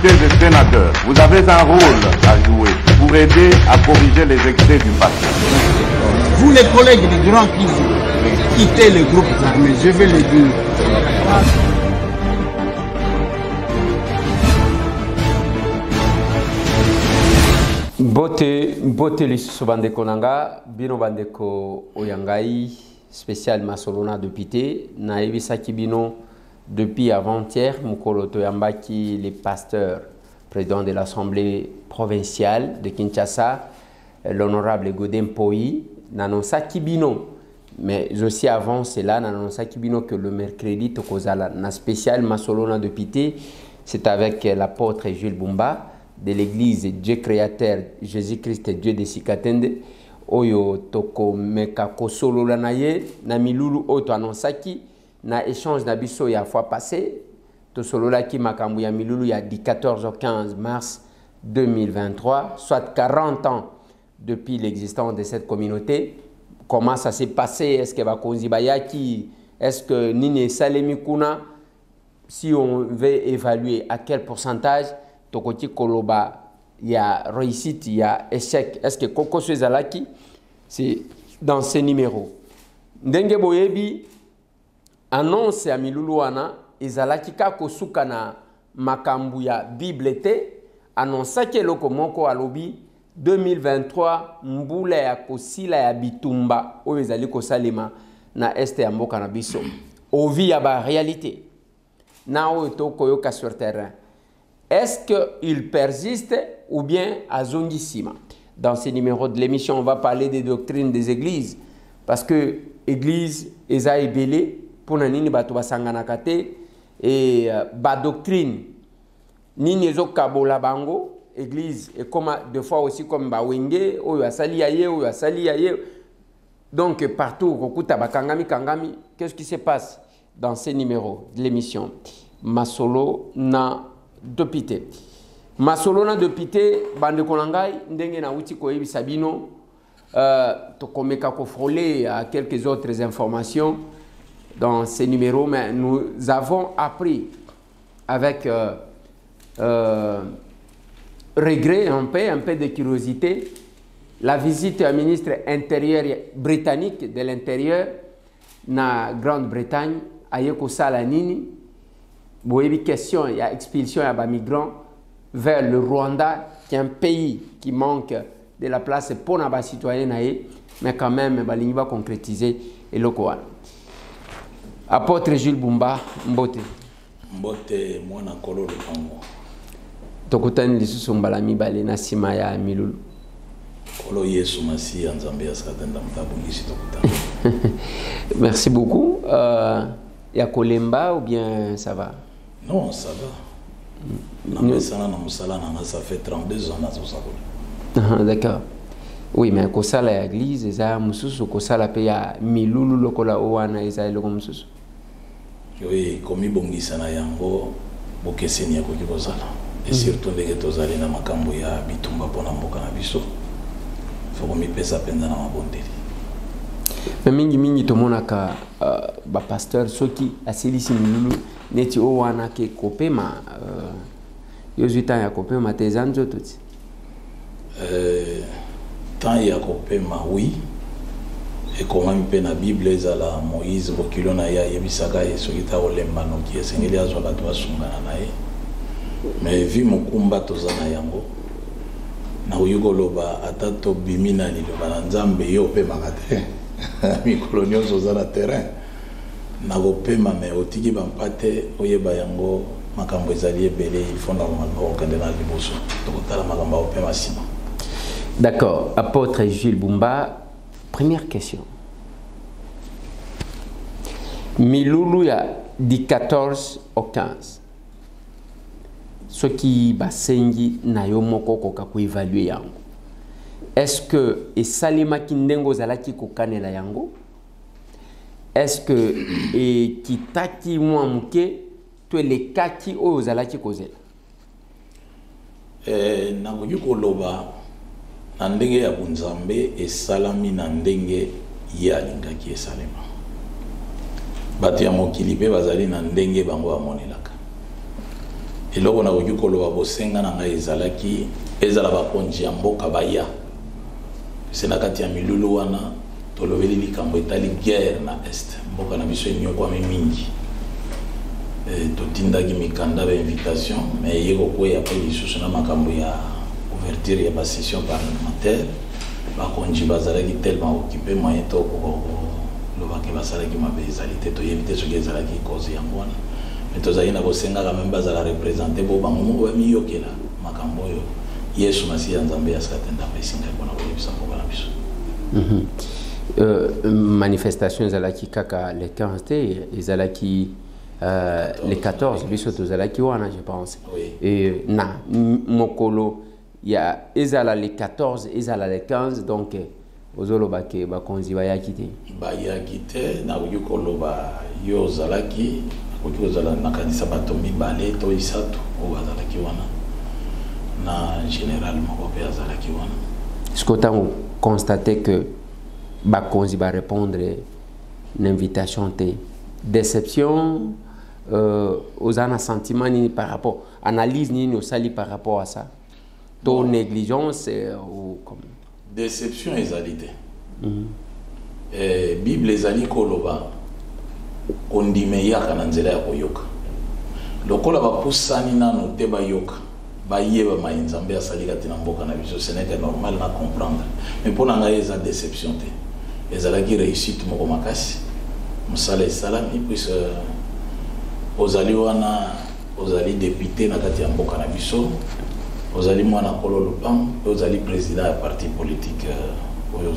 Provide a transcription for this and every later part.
députés et sénateurs, vous avez un rôle à jouer pour aider à corriger les excès du passé. Vous les collègues des grands qui quittez les groupes armés, je vais le dire. Bote lisusu bandeko nanga bino bandeko oyangai spécial masolona député na ebisaki bino depuis avant-hier mukolo toyambaki les pasteurs président de l'Assemblée provinciale de Kinshasa l'honorable Godin Poi nanosaki bino mais aussi avant cela nanosaki bino que le mercredi tokozala na spécial masolona député c'est avec l'apôtre Jules Bumba de l'église Dieu créateur Jésus-Christ Dieu de Sikatende oyo toko meka kosolola na ye na milulu oyo annonsaki na échange na biso ya fois passé to solola ki makambu ya milulu ya 14 au 15 mars 2023 soit 40 ans depuis l'existence de cette communauté. Comment ça s'est passé? Est-ce que bakonzi bayaki? Est-ce que nini salemi kuna? Si on veut évaluer à quel pourcentage Tokoti Koloba, il y a réussite, il y a échec. Est-ce que Koko Suezalaki, c'est dans ces numéros? Ndenge Boyebi annonce à Miloulouana, Izalaki Kako Sukana Makambuya Bible te, annonce que loko moko alobi 2023 mbula ya kosila ya bitumba oyo ezali kosalema na este ya mboka na biso. Ovi ya ba réalité. Na oyo tokoyoka sur terrain. Est-ce qu'il persiste ou bien à Zongissima? Dans ces numéros de l'émission, on va parler des doctrines des églises. Parce que l'église est ébélée pour nini bato basanganakate et ba doctrine nini ezo kabola bango église et comme des fois aussi comme ba wenge oyo asali yaye oyo asali yaye. Donc partout kokuta bakangami kangami, qu'est-ce qui se passe dans ces numéros de l'émission? Masolo na Dopité. Masolona Dopité, bande konangai, ndenge na uti koyebi sabino, tokomeka ko frôler à quelques autres informations dans ces numéros, mais nous avons appris avec regret, un peu de curiosité, la visite du ministre intérieur britannique de l'intérieur na Grande-Bretagne, Ayeko Salanini. Boyebi question, il y a expulsion de migrants vers le Rwanda, qui est un pays qui manque de la place pour les citoyens, mais quand même, il va concrétiser et le quoi. Apôtre Jules Bumba, Mbote. Mbote, moi, na kolo le Congo. Tokutani lisusu mbalami bale na sima ya milulu. Kolo Yesu Masi en Zambia sakatenda mtabungisi tokutani. Merci beaucoup. Ya kolemba ou bien ça va? Non, ça va. Ça fait 32 ans que ça. D'accord. Oui, mais kosala ya église, eza mususu kosala pe ya milulu lokola owana eza eloko mususu. Oui, komi bongisa na yango bokeseni ya koki kozala. Et surtout ndenge tozali na makambo ya bitumba pona mboka na biso. Faut mi pesa penza na mabondeli. Mais mingi tomonaka ba pasteur soki asilisi milulu neti o wana ke kopema yozuta ya kopema tezanzo tuti tant ya kopema oui et comment mpe na Bible ezala Moïse bokilo na ya yebisaka soki ta olemba noki esengeli azwa bato basungana na ye mais vi mokumba tozana yango na uyugoloba atato bimina liloba na Nzambe yo pe makate mikolo nyonso za na terrain na kopema me otiki bampate oyeba yango makambo ezali ebele il faut normalement okende na liboso tokotala makambo opema sima. D'accord. Apôtre Jules Bumba, première question. Milulu ya du 14 au 15. Ce qui basengi na yo moko koka ko évaluer yango. Est-ce que et salima kindengo zalaki ko kanela yango? Est-ce que et kitaki mwa muke to le kaki o zalaki kozela? Na ngoyi ko loba na ndenge ya bunzambe esalami na ndenge ya lingaki esalema. Bato ya mokili pe bazali na ndenge bango amonelaka. eloko na koki koloba bosenga na ngai ezalaki ezala bakonzi ya mboka baya se na kati ya milulu wana tolobeli likambo etali guerre na est mboka na biso enyokwami mingi totindaki mikanda invitation mais yeko kweya pe lisusu na makambo ya ouverture ya basession parlementaire bakonzi bazalaki tellement occupé moyen to lobaki basalaki mabe ezali te toyebi te soki ezalaki cause yango wana mais tozali na kosengaka meme bazala représente bo bango moko bamiyokela makambo oyo yesu masiya nzambe asakatenda pesinga mpona koyebisa mboka na biso. Manifestation ezalaki kaka le 15 te ezalaki les 14 biso tozalaki wana je pense. Et na mokolo ya ezala les 14 ezala les 15 donc ozoloba ke bakonzi bayaki te bayaki te na koloba yo ozalaki akoki ozala na kanisa bato mibale to isatu oyo azalaki wana na général moko mpe azalaki wana. Est-ce que vous constatez que bakonzi va répondre l'invitation te déception aux un sentiment ni par rapport analyse ni osali par rapport à ça ton négligence ou comme déception ezalité bible ezali koloba ondime yaka na nzela ya koyoka lokola bapusani nano te bayoka bayeba mainzambe asali kati na mboka na biso ce n'est que normal na comprendre mais pona ngai eza déception te ezalaki réussite moko makasi mosala esalami puis ozali wana ozali député na kati ya mboka na biso ozali mwana kolo lupango ozali président ya parti politique oyo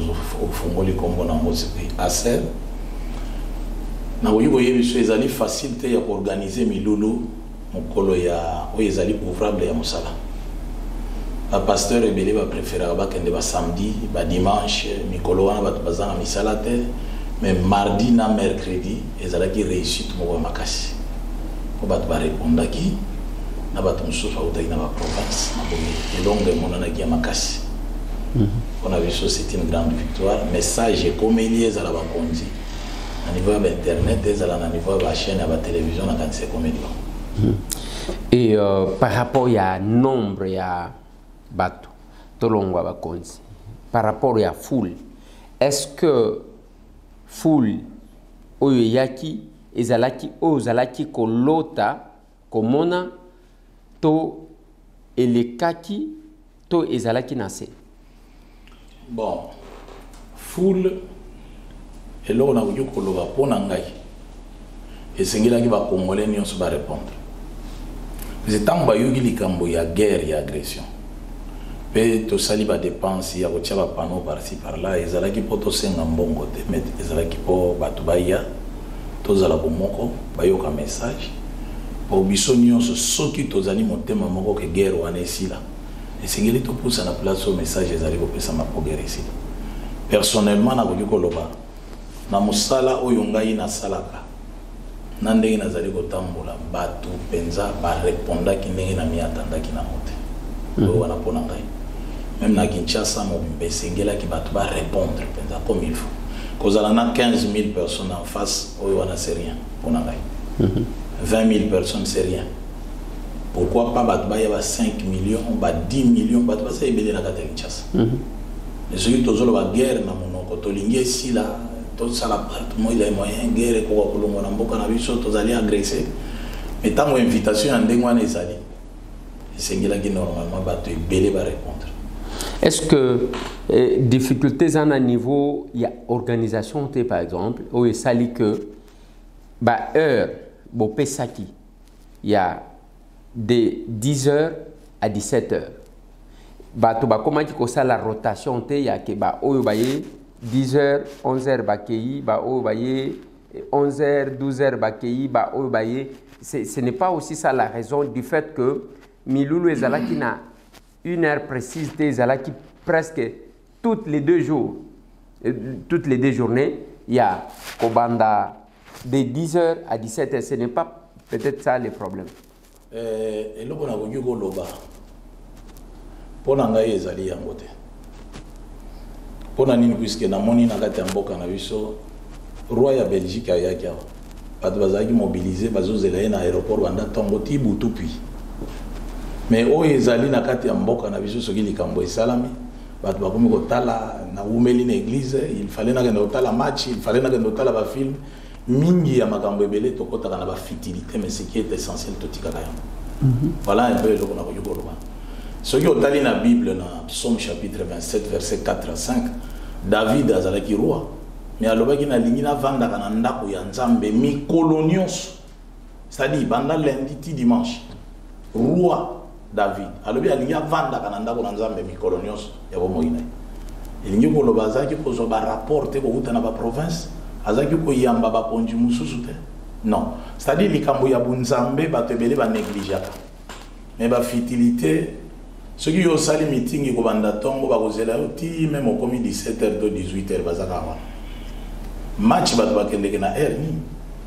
ofungoli kombo na mosiki aser na oyo boyebiso ezali facile te ya koorganiser milulu mokolo ya oyo ezali ouvrable ya mosala bapasteur ebele bapréféraka bakende basamedi badimanche mikolo wana bato baza na misala te mais mardi na mercredi ezalaki réussite moko ya makasi po bato barépondaki na bato mosusu autaki na baprovince na bomi elongo emonanaki ya makasi mpona biso c'est une grande victoire message ekomeli ezala bakonzi na niveau ya bainternet ezala na niveau ya bachaîne ya batélévision na kanisa ekomeli bango. Et par rapport à nombre ya bato tolongwa bakonzi par rapport à foule est-ce que foule oyo yaki ezalaki ozalaki kolota komona to elekaki to ezalaki nase bon foule eloko na koki koloba mpona ngai esengelaki bakongole nyonso barépondre parce ntango bayoki likambo ya guerre ya agression mpe tosali badepense ya kotia bapano parci par là ezalaki mpo tosenga mbongo te mais ezalaki mpo bato baya tozala bomoko bayoka message po biso nyonso soki tozali motema moko ke guerre wana esila esengeli topusa na place oyo message ezali kopesama po guerre esila. Personnellement nakoki koloba na mosala oyo ngai nasalaka na ndenge nazali kotambola bato mpenza barépondaki ndenge na miatandaki na mote oyo wana mpona ngai même na Kinshasa mobimba esengelaki bato barépondre mpenza comme il faut kozala na 15 000 personnes en face oyo wana c'est rien mpona ngai 20 000 personnes c'est rien. Pourquoi pas bato bayeba 5 millions ba 10 millions bato basa ebele na kati ya Kinshasa mais soki tozoloba guerre na monoko tolingi esila tosala partout il a moyen guerre koka kolongo na mboka na biso tozali agressé mais ntango invitation ya ndenge wana ezali esengelaki normalement bato ebele barépondre. Est-ce que difficultés à un niveau il y a organisation par exemple où il s'allie que bah heure bon pesaki il y a de 10h à 17h bah tu vas comment tu fais ça la rotation il y a que bah où 10h 11h bakei bah où 11h 12h bakei bah où ce n'est pas aussi ça la raison du fait que Milulu ezalaki na une heure précise ezalaki presque toutes les 2 jours toutes les 2 journées il y a Kobanda de 10h à 17h ce n'est pas peut-être ça le problème. Eloko na koki koloba mpona ngai ezali yango te mpona nini puisque namoni na kati ya mboka na biso roi ya Belgique ayaki awa bato bazalaki mobilize bazozela ye na aéroport banda ntongo ti butu puis mais oyo ezali na kati ya mboka na biso soki likambo esalami bato bakomi kotala na umeli na église il fallait nakende kotala match il fallait nakende kotala bafilm mingi ya makambo ebele tokotaka na bafutilité mais ce qui est essentiel totikaka yango voilà un peu eloko na koki koloba soki otali na bible na psaume chapitre 27 verset 4 à 5 David azalaki roi mais alobaki nalingi navandaka na ndako ya nzambe mikolo nyonso c'est-à-dire banda lundi ti dimanche roi David alobi alingi avandaka na ndako na nzambe mikolo nyonso ya bomoi na ye elingi koloba azalaki kozwa barapport te kouta na baprovince azalaki koyamba bakonzi mosusu te non c'est-à-dire likambo ya bunzambe bato ebele banegligeaka mais bafutilité soki yo osali meeting ekobanda ntongo bakozela yo ti meme okomi 17h to 18h bazaka wana match bato bakendeke na heure nini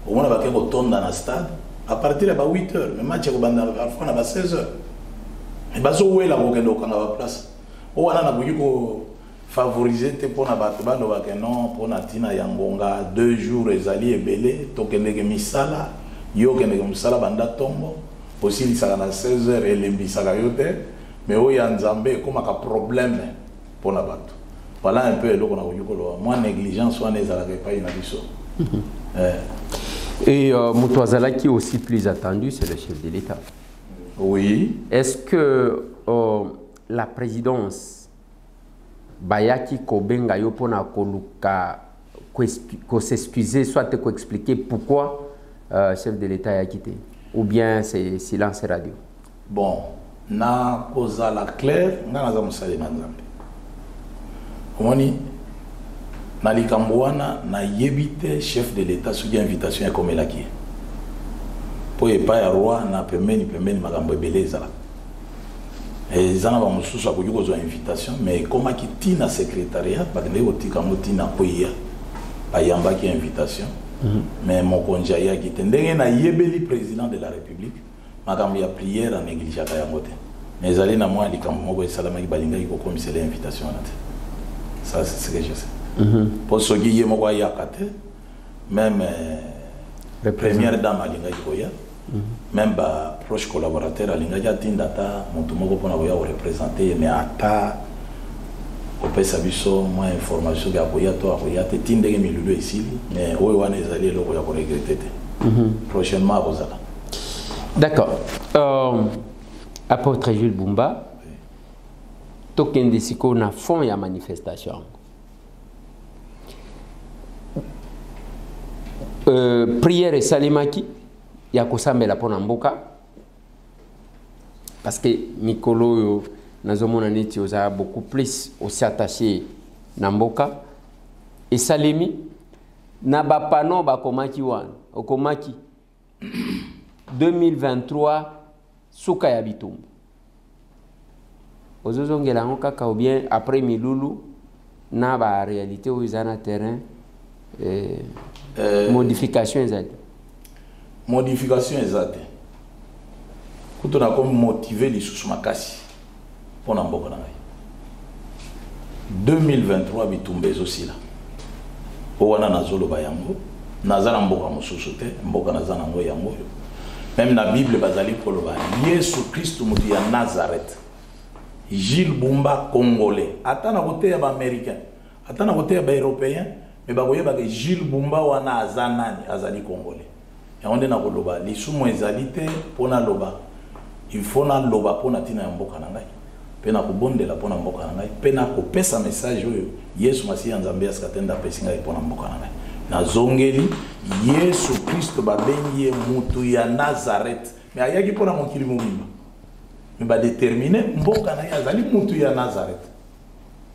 omona bake kotonda na stade à partir ya ba 8h mais match ekobanda parfois na ba 16h mais bazowela kokende okanga baplace o wana nakoki kofavorize te mpona bato balobake non mpona ntina ya ngonga 2 jours ezali ebele tokendeke misala yo okendeke mosala banda ntongo osilisaka na 16h elembisaka yo te mais oyo ya nzambe ekomaka problème mpona bato voilà un peu eloko nakoki koloba mwa négligence wana ezalaka epai na biso. Et Moutouazala qui est aussi plus attendu, c'est le chef de l'État. Oui. Est-ce que la présidence Bayaki Kobenga Yopona Koluka ko s'excuser, soit te expliquer pourquoi le chef de l'État a quitté? Ou bien c'est silence radio? Bon, na causa la claire, na naza musali na nzambe. Komoni na likambo wana na yebite chef de l'État soki invitation ya komelaki po epa ya roi na pembeni makambo ebele ezalaka ezana ba mosusu akoki kozwa invitation mais ekomaki ntina secrétariat bakendeki kotika ngo ntina koya bayambaki invitation mais mokonzi ayaki te ndenge na yebeli président de la république makambo ya prière anégligeaka yango te mais ezali na mwa likambo moko esalamaki balingaki kokomisela invitation wana te. Ça c'est ce que je sais. Pour ce qui est moi même première dame alinga koya même ba proche collaborateur alinga jatinda ta montu moko pona koya représenter mais ata opesa biso moi information ya koya to koya te tindenge milulu ici mais oyo wana ezali loko ya ko regretter te prochainement kozala. D'accord. Apôtre Jules Bumba tokende siko na fond ya manifestation. Prière et salimaki ya kosambela pona mboka parce que mikolo yo nazomona neti oza beaucoup plus aussi attaché na mboka et salimi na bapano bakomaki wana okomaki 2023 suka ya bitumbu ozozongela ngo kaka ou bien après milulu na ba réalité où ils en terrain modification exacte. Modification exacte. Quand on a comme motivé les sous makasi pour n'importe 2023 bitumbezo aussi là. Owana nazolo bayango, nazala mboka mosusu te, mboka nazana ngo yango. Même na Bible bazali koloba Yesu Christ mutu ya Nazareth. Jules Bumba congolais. Atana côté ya ba américain, atana côté ya ba européen. Mais bakoyeba que Jules Bumba wana azanani azali congolais. Et on est na koloba lisumu ezali te pona loba. Il faut na loba pona tina ya mboka na ngai. Pena kubondela pona mboka na ngai. Pena kopesa message oyo Yesu Masiya nzambe askatenda pesi ngai pona mboka na ngai. Na zongeli Yesu Kristo babengi mutu ya Nazareth. Mais ayaki pona mokili mobimba. Mais ba déterminer mboka na ye azali mutu ya Nazareth.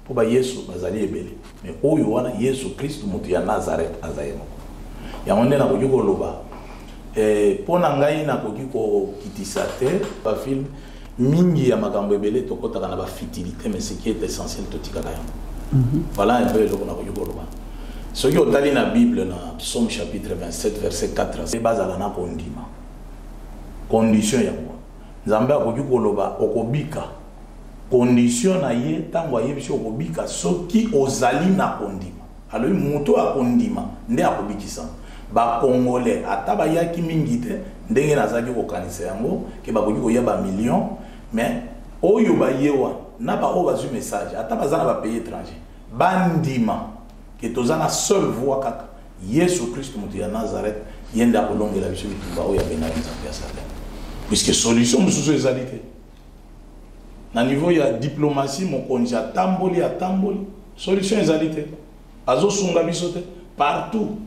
Po ba Yesu bazali ebele. Mais oyo wana Yesu Kristo mutu ya Nazareth azayemo. Ya onde na koki koloba pona ngai na koki ko kitisa te ba film mingi ya makambo ebele tokotaka na ba futilité mais ce qui est essentiel totikaka yango. Voilà un peu le qu'on a koki koloba. Ce qui otali na Bible na Psaume chapitre 27 verset 4 c'est bazala na kondima. Condition yango. Nzambe akoki koloba okobika. Condition na ye tango ayebiso okobika soki ozali na kondima. Alors moto akondima nde akobikisa. Ba congolais ata bayaki mingi te ndenge nazaki kokanisa yango ke bakoki koya ba million mais oyo ba yewa na ba o bazu message ata bazana ba pays étranger bandima que tozana seule voix kaka Yesu Christ mutu ya Nazareth yenda kolongela biso bitumba oyo abena nzambe ya Satan puisque solution mususu ezalité na niveau ya diplomatie mokonzi atamboli solution ezalité azo sunga biso te partout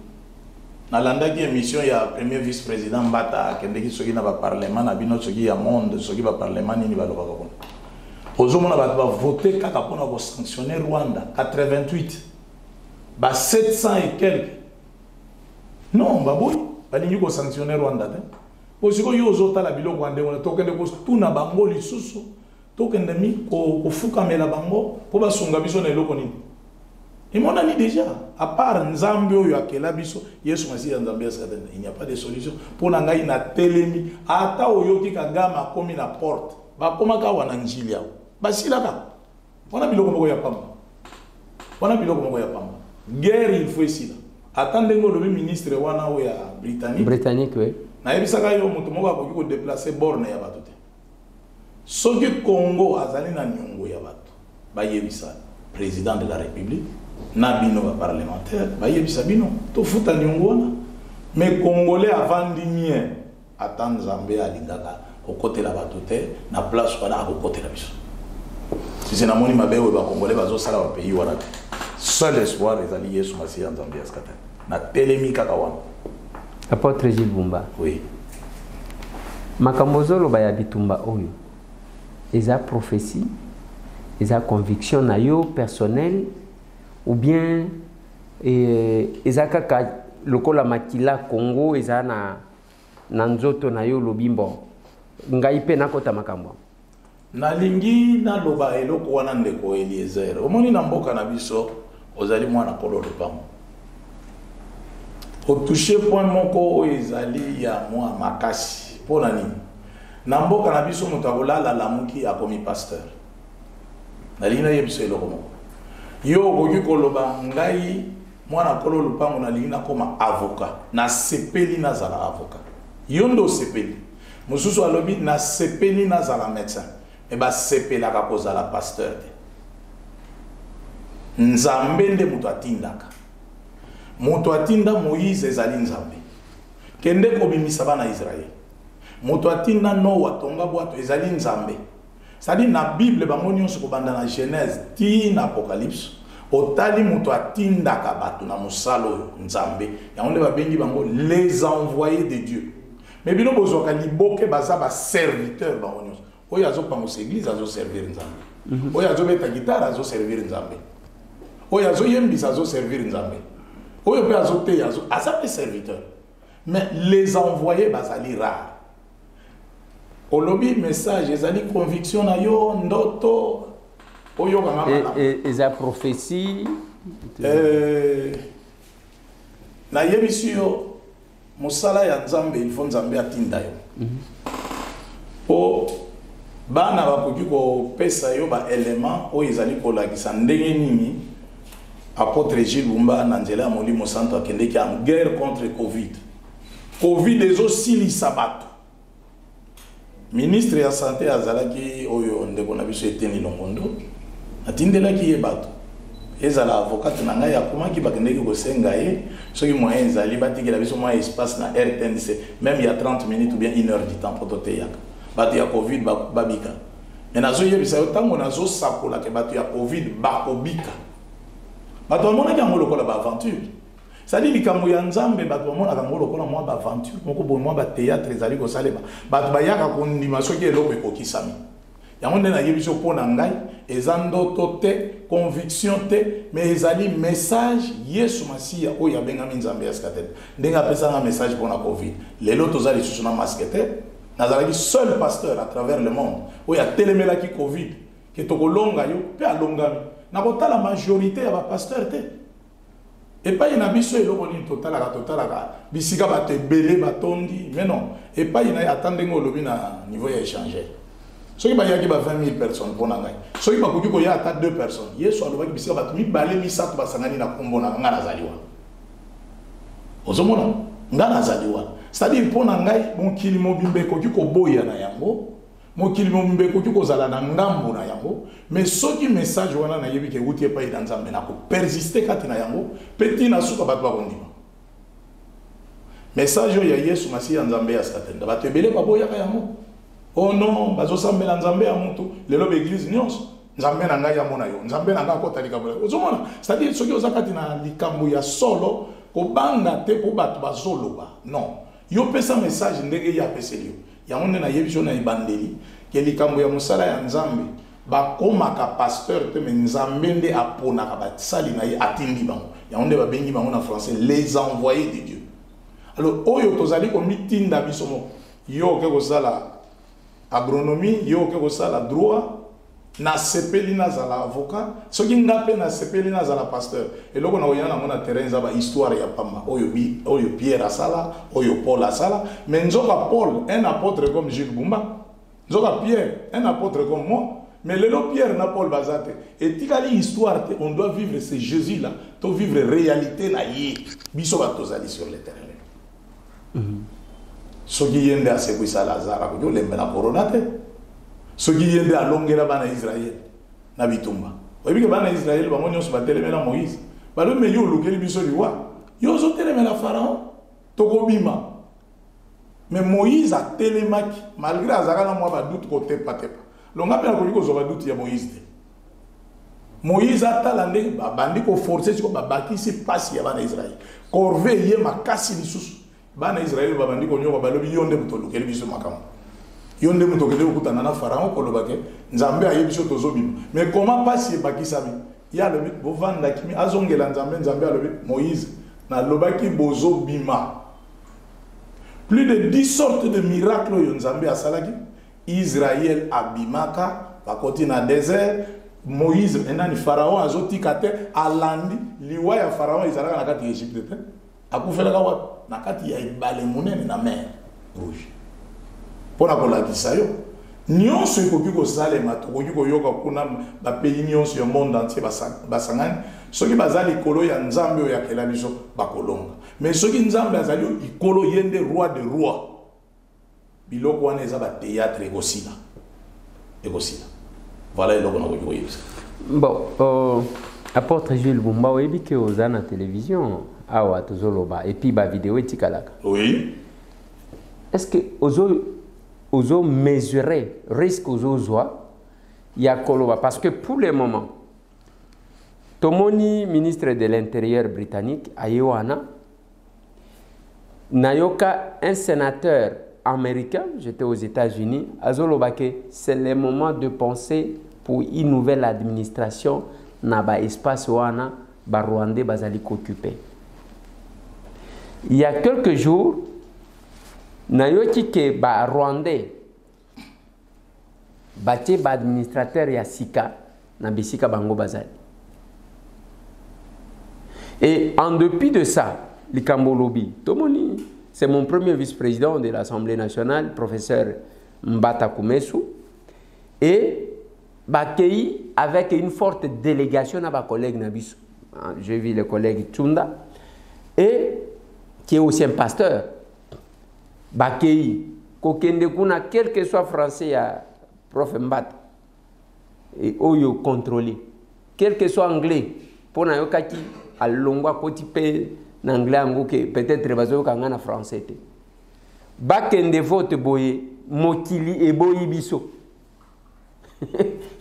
na landaki émission ya premier vice-président Mbata kendeki soki na ba parlement na bino soki ya monde soki ba parlement nini baloba ko ozomona ba voter kaka pona ko sanctionner Rwanda 88 ba 700 et quelques non baboy balingi ko sanctionner Rwanda te osiko yo ozotala biloko ande wona tokende ko tuna bango lisusu tokende mi ko fukamela bango po basunga biso na eloko nini et mon ami déjà à part Nzambe oyo akela biso Yesu Masiya Nzambe ya Satan il n'y a pas de solution pour na ngai na telemi ata oyoki kagama komi na porte ba komaka wana njili yao basilaka wana biloko moko ya pamba guerre il faut ici attendez ngo le ministre wana o ya britannique oui na yebisaka yo moto moko akoki ko déplacer borne ya bato te soki Congo azali na nyongo ya bato ba yebisa président de la République na bino ba parlementaire ba yebisa bino to futa nyongo wana mais congolais avandi mien attendre Nzambe alingaka kokotela bato te na place wana akokotela biso si c'est na moni mabewe ba congolais bazo sala ba pays wana seul espoir ezali Yesu Masiya Nzambe ya Satan na telemi kaka wana. Apôtre Gilles Bumba. Oui. Makambozolo ba ya bitumba oyo. Eza prophétie, eza conviction na yo personnel ou bien eza kaka lokola makila Congo eza na nzoto na yo lobimbo. Ngai pe nakota makambo. Nalingi na loba eloko wana ndeko Eliezer. Omoni na mboka na biso ozali mwana kolo lupango. Au toucher point moko ezali ya mwa makasi pona nini na mboka na biso mutabola la lamuki akomi pasteur nalina yebiso eloko moko yo okoki koloba ngai mwana kolo lupango nalina koma avocat na sepeli na zala avocat yondo sepeli mususu alobi na sepeli na zala médecin e ba sepela ka kozala pasteur te Nzambe nde mutu atindaka moto atinda Moïse ezali Nzambe kende kobimisa bana Israël moto atinda Noa tonga bwato ezali Nzambe c'est-à-dire na Bible bango nyonso kobanda na Genèse ti na Apocalypse otali moto atinda ka bato na musalo Nzambe yango nde babengi bango les envoyés de Dieu mais bino bozwaka liboke baza ba serviteur bango nyonso oyo azopangusa église azo servir Nzambe oyo azobeta guitare azo servir Nzambe oyo azoyembisa azo servir Nzambe oyo pe azote aza serviteur mais les envoyés bazali rare olobi message ezali conviction na yo ndoto oyo kama eza prophétie na yebisi yo musala ya Nzambe il faut Nzambe atinda yo o bana bakoki kopesa yo ba élément oyo ezali kolakisa ndenge nini apôtre Gilles Bumba na nzela ya Molimo Santo akendeki en guerre contre Covid ezosilisa bato ministre ya santé azalaki oyo ndeko na biso Eteni Longondo atindelaki ye bato ezala avocat na ngai akomaki bakendeki kosenga ye soki moyen ezali batikela biso mwa espace na RTNC même il y a 30 minutes ou bien 1 heure du temps pour toteyaka bato ya Covid babika mais nazoyebisa yo ntango nazosakola ke bato ya Covid bakobika bato bamonaki yango lokola baaventure c'est-à-dire likambo ya Nzambe bato bamonaka yango lokola mwa baaventure moko boye mwa batéâtre ezali kosalema bato bayaka kondima soki eloko ekokisami yango nde nayebi biso mpo na ngai eza ndoto te conviction te mais ezali message Yesu Masiya oyo abengami Nzambe ya Satan ndenge apesanga message mpo na Covid lelo toza lisusu na masque te nazalaki seul pasteur à travers le monde oyo atelemelaki Covid ke tokolonga yo mpe alongami na la majorité ya ba pasteur te et pas ina biso eloko ni totalaka bisika bato ebele batondi mais non et pas ina attendre ngolobi na niveau ya échanger soki bayaki ba 20 000 personnes pona ngai soki bakoki ko ya ata 2 personnes Yesu alobaki bisika bato mibale misato basangani na kombo na nga nazaliwa ozomona nga nazaliwa c'est-à-dire pona ngai mokili mobimbe koki ko boya na yango mokili mombe ko tuko zala na ngambo na yango mais soki message wana na yebi ke utie pa ina nzambe na ko persister kati na yango petit na suka bato ba kondima message ya Yesu Masiya nzambe ya Satan bato ebele baboya ka yango oh non bazo sambela nzambe ya mutu lelo be église nyonso nzambe na ngai ya mona yo nzambe na ngai ko talika bola ozomona c'est-à-dire soki ozakati na likambo ya solo ko banga te po bato bazoloba non yo pesa message ndenge ya peselio ya onde na yebiso na ibandeli ke likambo ya musala ya nzambe ba komaka pasteur te mais nzambe nde apona ka basali na ye atindi bango ya onde ba bengi bango na français les envoyés de Dieu. Alors oyo tozali ko mitinda biso mo yo ke ko sala agronomie yo ke ko sala droit na sepeli na zala avocat soki ngape na sepeli na zala pasteur eloko na oyana mona terrain za ba histoire ya pamba oyo Pierre asala oyo Paul asala mais nzoka Paul un apôtre comme Jules Bumba nzoka Pierre un apôtre comme moi mais lelo Pierre na Paul bazate et tikali histoire on doit vivre ce Jésus là to vivre réalité na ye biso ba tozali sur le terrain soki yende asekwisa Lazare ko lembe na corona te soki yende alongela bana Israël na bitumba oyebi ke bana Israël bango nyonso batelemela Moïse balo me yo lukeli biso liwa yo zo telemela Pharaon tokobima mais Moïse a telemaki malgré azaka na mwa ba doute ko tepa tepa longa pena ko liko zo ba doute ya Moïse te Moïse atala ndenge bandi ko forcer siko babakisi pasi ya bana Israël corvée ye makasi lisusu bana Israël babandi ko nyoba balobi yonde mutolukeli biso makamo yonde mutokele okutana na Pharaon ko lobake nzambe ayebiso tozobima mais comment passer bakisami ya lobi bovanda kimi azongela nzambe alobi Moïse na lobaki bozobima plus de 10 sortes de miracles yo nzambe asalaki Israël abimaka bakoti na désert Moïse enani Pharaon azotika te alandi liwa ya Pharaon izalaka na kati ya Egypte te akufelaka wa na kati ya ibale munene na mer rouge pona kolakisa yo nyonso ekoki kosalema tokoki koyoka kuna bapays nyonso ya monde entier basangani soki bazali likolo ya nzambe oyo yakela biso bakolonga mais soki nzambe azali likolo yende roi de roi biloko wana eza batéâtre ekosila voilà eloko nakoki koyebisa bon apôtre Jules Bumba oyebi ke oza na télévision awa tozoloba et puis ba vidéo etikalaka oui est-ce que ozo mesurer risque ozozwa ya koloba parce que pour le moment tomoni ministre de l'intérieur britannique ayewana nayoka un sénateur américain j'étais aux États-Unis azoloba que c'est le moment de penser pour une nouvelle administration na ba espace wana ba Rwandais bazali occupé. Il y a quelques jours nayoki ke ba Rwandais batie ba administrateur ya sika na bisika bango bazali. Et en dépit de ça, likambo lobi tomoni c'est mon premier vice-président de l'Assemblée nationale, professeur Mbata Kumesu, et Bakei avec une forte délégation à ma collègue Nabiso. J'ai vu le collègue Tchunda, et qui est aussi un pasteur. Bakei, kokende kuna, quel que soit français, à prof Mbata, et oyo contrôlé, quel que soit anglais, pour na yokaki, à longwa kotipe, n'anglais angoke, peut-être bazo kangana français. Bakende vote boye, mokili et boye biso.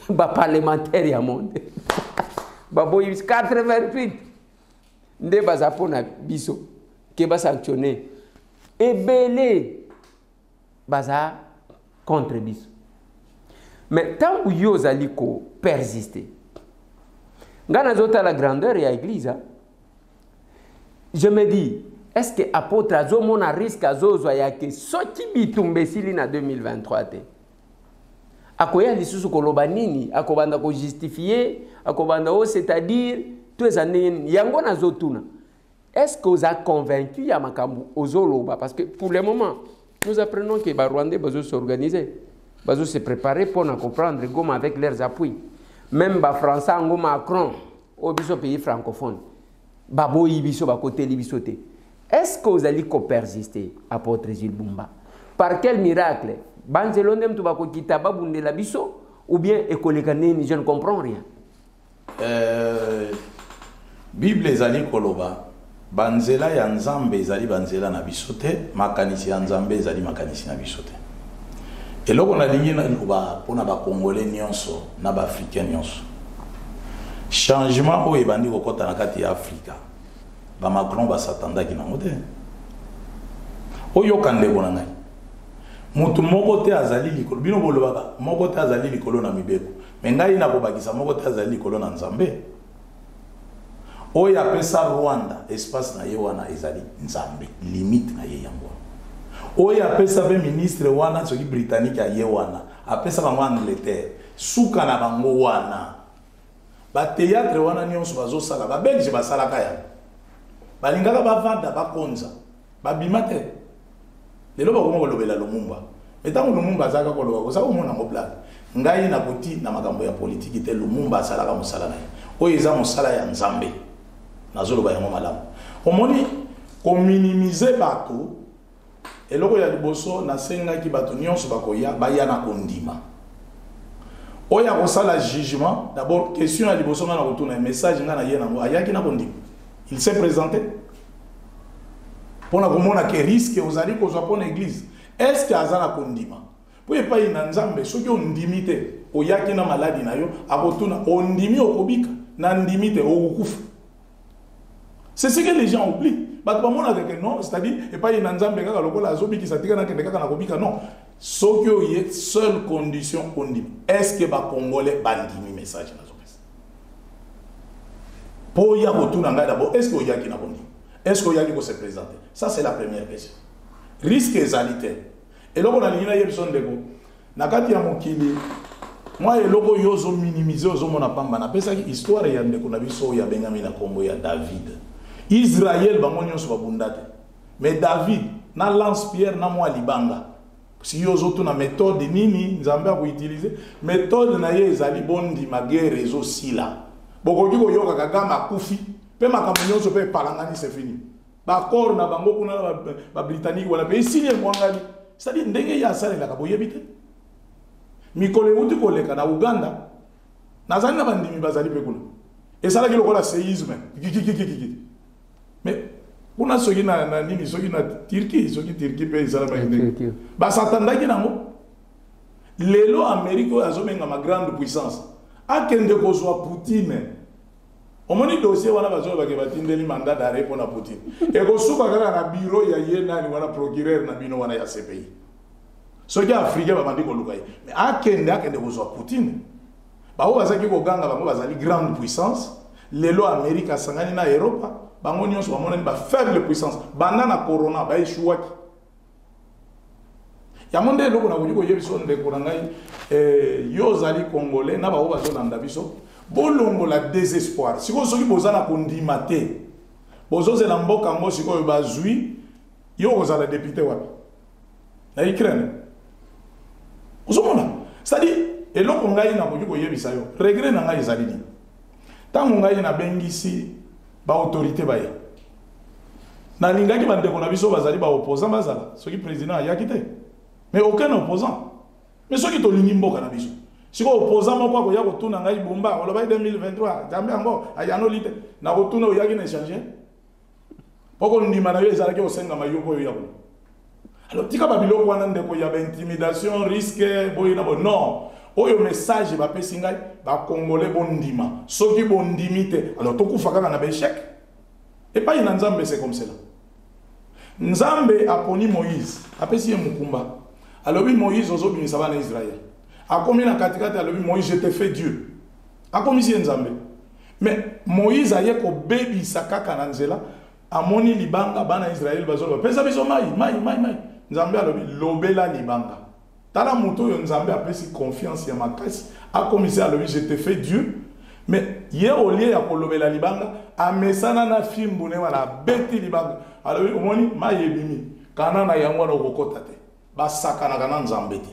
Ba parlementaire ya monde. Ba boye 88. Nde baza pona biso. Ke ba sanctionner. Et belé baza contre biso. Mais tant que yo zaliko persister. Ngana zota la grandeur ya église. Je me dis, est-ce que apôtre Azomo na risque azozo ya ke soti bitumbe sili na 2023 te? Akoya lisusu koloba nini, akobanda ko justifier, akobanda o c'est-à-dire tous les années yango na zotuna. Est-ce que vous êtes convaincu ya makambu ozoloba parce que pour le moment, nous apprenons que les Rwandais vont s'organiser, vont se préparer pour comprendre Goma avec leurs appuis. Même les Français, Macron, au pays francophone. Babo Ibiso, Bakote Libisote. Est-ce que vous allez persister, apôtre Jules Bumba? Par quel miracle banzelo ndem tu bako kitaba bundela biso ou bien ekoleka neni, je ne comprends rien. Bible ezali koloba banzela ya nzambe ezali banzela na biso te, makanisi ya nzambe ezali makanisi na biso te. Eloko nalingi naloba mpona bakongole nyonso na baafrikain nyonso, changement oyo ebandi kokɔta na kati ya Afrika bamacron basatandaki nango te. Oyoka ndeko na ngai, mutu moko te azali likolo, bino bolobaka moko te azali likolo na mibeko, me ngai nakobakisa moko te azali likolo na nzambe. Oyo apesa Rwanda espace na ye wana ezali nzambe, limite na ye yango. Oyo apesa pe ministre wana soki britannique ya ye wana, apesa bango Angleterre, suka na bango wana. Ba théâtre wana nyonso bazosala, ba Belge basalaka ya. Balingaka bavanda bakonza, babima te. Lelo bakoma kolobela Lumumba. Etango Lumumba azaka koloba ko sa omona ngo blague. Ngai na koti na makambo ya politique te Lumumba asalaka mosala na ye. Oyo eza mosala ya nzambe. Nazoloba yango malamu. Omoni ko minimiser bato eloko ya liboso na senga ki bato nyonso bakoya baya na kondima. Oya kosala jugement, d'abord question ya liboso na kotuna message nga na ye nango ayaki na kondima. Il s'est présenté pour na komona ke risque ozali kozwa pour l'église. Est-ce que azana kondima? Po epa ina nzambe soki ondimi te oyaki na maladi na yo akotuna ondimi okobika na ndimi te okukufa. C'est ce que les gens oublient. Non, c'est-à-dire, et pas une ensemble kaka lokola azobi qui s'attire na kaka na kobika non. Ce qui est seule condition on dit. Est-ce que ba congolais bandimi message na zopesa? Pour ya retourner d'abord, est-ce que yaki na bondi? Est-ce que yaki ko se présenter? Ça c'est la première question. Risque égalité. Et là on a lina yebson deko. Na kati ya mokili moi eloko yozo minimiser ozo mona pamba na pesa ki histoire ya ndeko na biso ya Benjamin na kombo ya David. Israël bango nyonso babundate. Mais David na lance-pierre na mwa libanga. Si yozo tu na méthode nini nzambe ko utiliser méthode na ye ezali bondi magere ezo sila. Bokoki ko yoka kagama kufi pe makambo nyonso pe palangani c'est fini. Ba kor na bango kuna ba britannique wala pe signe mwangani. C'est-à-dire ndenge ya sala la kaboyebite. Mikole uti koleka na Uganda. Nazali na bandimi bazali pe kuna. Et ça là ki lokola séisme. Mais on a soki na nini soki na Turquie soki Turquie pe izala ba ndenge ba satandaki nango lelo Amérique azomenga ma grande puissance akende kozwa Poutine omoni dossier wana bazo bake batindeli mandat d'arrêt pour na Poutine e ko suka kaka na bureau ya yena ni wana procureur na bino wana ya CPI soki Afrique ba bandi ko lukai mais akende kozwa Poutine ba o bazaki ko ganga bango bazali grande puissance lelo Amérique asangani na Europa bango nyonso bamona ba faible puissance banana corona ba échouaki ya monde eloko na ko yebiso ndeko na ngai yo zali congolais na ba o bazo landa biso bolongo la désespoir siko soki bozana kondima te bozozela mboka ngo siko bazui yo kozala député wapi na Ukraine ozomona c'est-à-dire eloko ngai na ko yebisa yo regret na ngai ezali ni tango ngai na bengisi ba autorité baye na lingaki bandeko na biso bazali ba opposant bazala soki président ayaki te mais aucun opposant mais soki to lingi mboka na biso siko opposant moko ko ya ko tuna ngai bomba oloba 2023 jambe yango ayano lite na ko tuna oyaki na changer poko ndima na yo ezalaki osenga mayoko yo yako alors tika ba biloko wana ndeko ya ba intimidation risque boyina bo non oyo message ba pesi ngai ba congolais bondima soki bondimite alors tokufa kaka na échec et pas une nzambe c'est comme cela nzambe aponi Moïse apesi ye mukumba alobi Moïse ozobimisa bana Israël akomi na katikati alobi Moïse je te fais Dieu akomi si nzambe mais Moïse aye ko bebisa kaka na nzela amoni libanga bana Israël bazolo pesa biso mai nzambe alobi lobela libanga tala moto yo nzambe apesi confiance ya makasi akomisi alobi je te fais Dieu mais ye olie ya kolobela libanga amesana na fimbu ne wala beti libanga alobi omoni mayebimi kana na yango na kokota te basakana kana nzambe te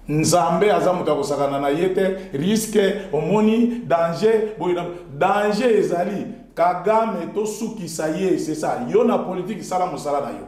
nzambe azamuta kosakana na yete risque omoni danger boyina danger ezali Kagame to sukisa ye c'est ça yo na politique sala musala na yo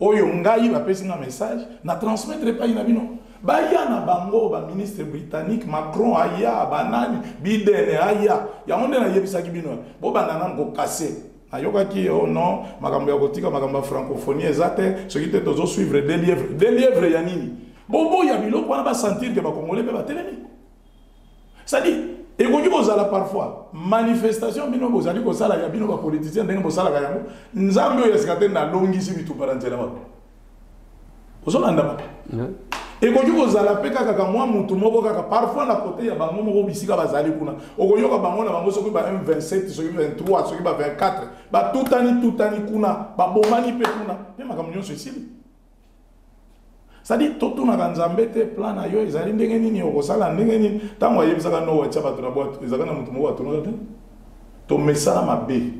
oyo ngai bapesi na message na transmettre pas ina bino baya na bango ba ministre britannique Macron aya banani Biden aya ya onde na yebisa ki bino bo banana ngo casser ayoka ki oh non makambo ya kotika makambo francophonie ezate ce qui te tozo suivre des lièvres ya nini bobo ya biloko wana ba sentir que ba congolais pe ba telemi ça dit et quand vous allez parfois manifestation bino bozali ko sala ya bino ba politicien ndenge bosala ka yango nzambe oyo esikate na longisi bitu parantela ba ozolanda ba et quand vous allez peka kaka mwa mutu moko kaka parfois na côté ya bango moko bisika bazali kuna okoyoka bango na bango soki ba M27 soki 23 soki ba 24 ba tutani kuna ba bomani pe kuna pe makambo nyonso esili. Ça dit tout na kanzambe te plan na yo ezali ndenge nini okosala ndenge nini tango ayebisaka no wacha bato na boîte ezaka na mutu moko atonga te to mesala mabe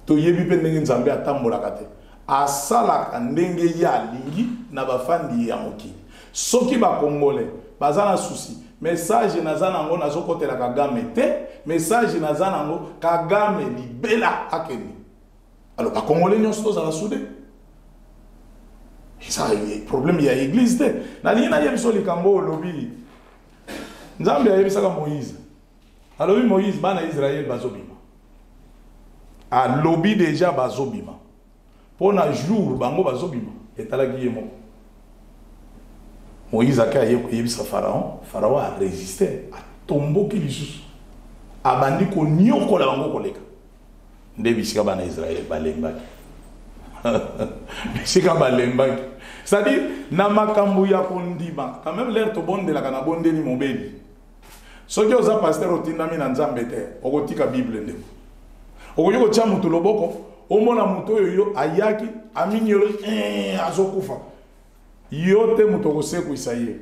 to yebi pe ndenge nzambe atambolaka te asalaka ndenge ya lingi na bafandi ya mokili soki ba congolais bazana souci message nazana ngo nazokotela Kagame te message nazana ngo Kagame libela akeni alors ba congolais nyonso tozala soudé. Ça y problème il y a église te na lina ya biso likambo lobi nzambe ya bisaka Moïse alors Moïse bana Israël bazobima a lobi déjà bazobima pona jour bango bazobima etalaki yemo Moïse aka yebisa Pharaon a résisté a tomboki lisusu abandi ko nyokola bango koleka nde bisika bana Israël balembaki c'est-à-dire na makambo ya kondima quand même l'air to bonde la kana bonde ni mobeli soki oza pasteur otindami na nzambe te okotika bible ndeko okoyoko tia mutu loboko omona mutu oyo ayaki aminyolo azokufa yo te mutu okosekwisa ye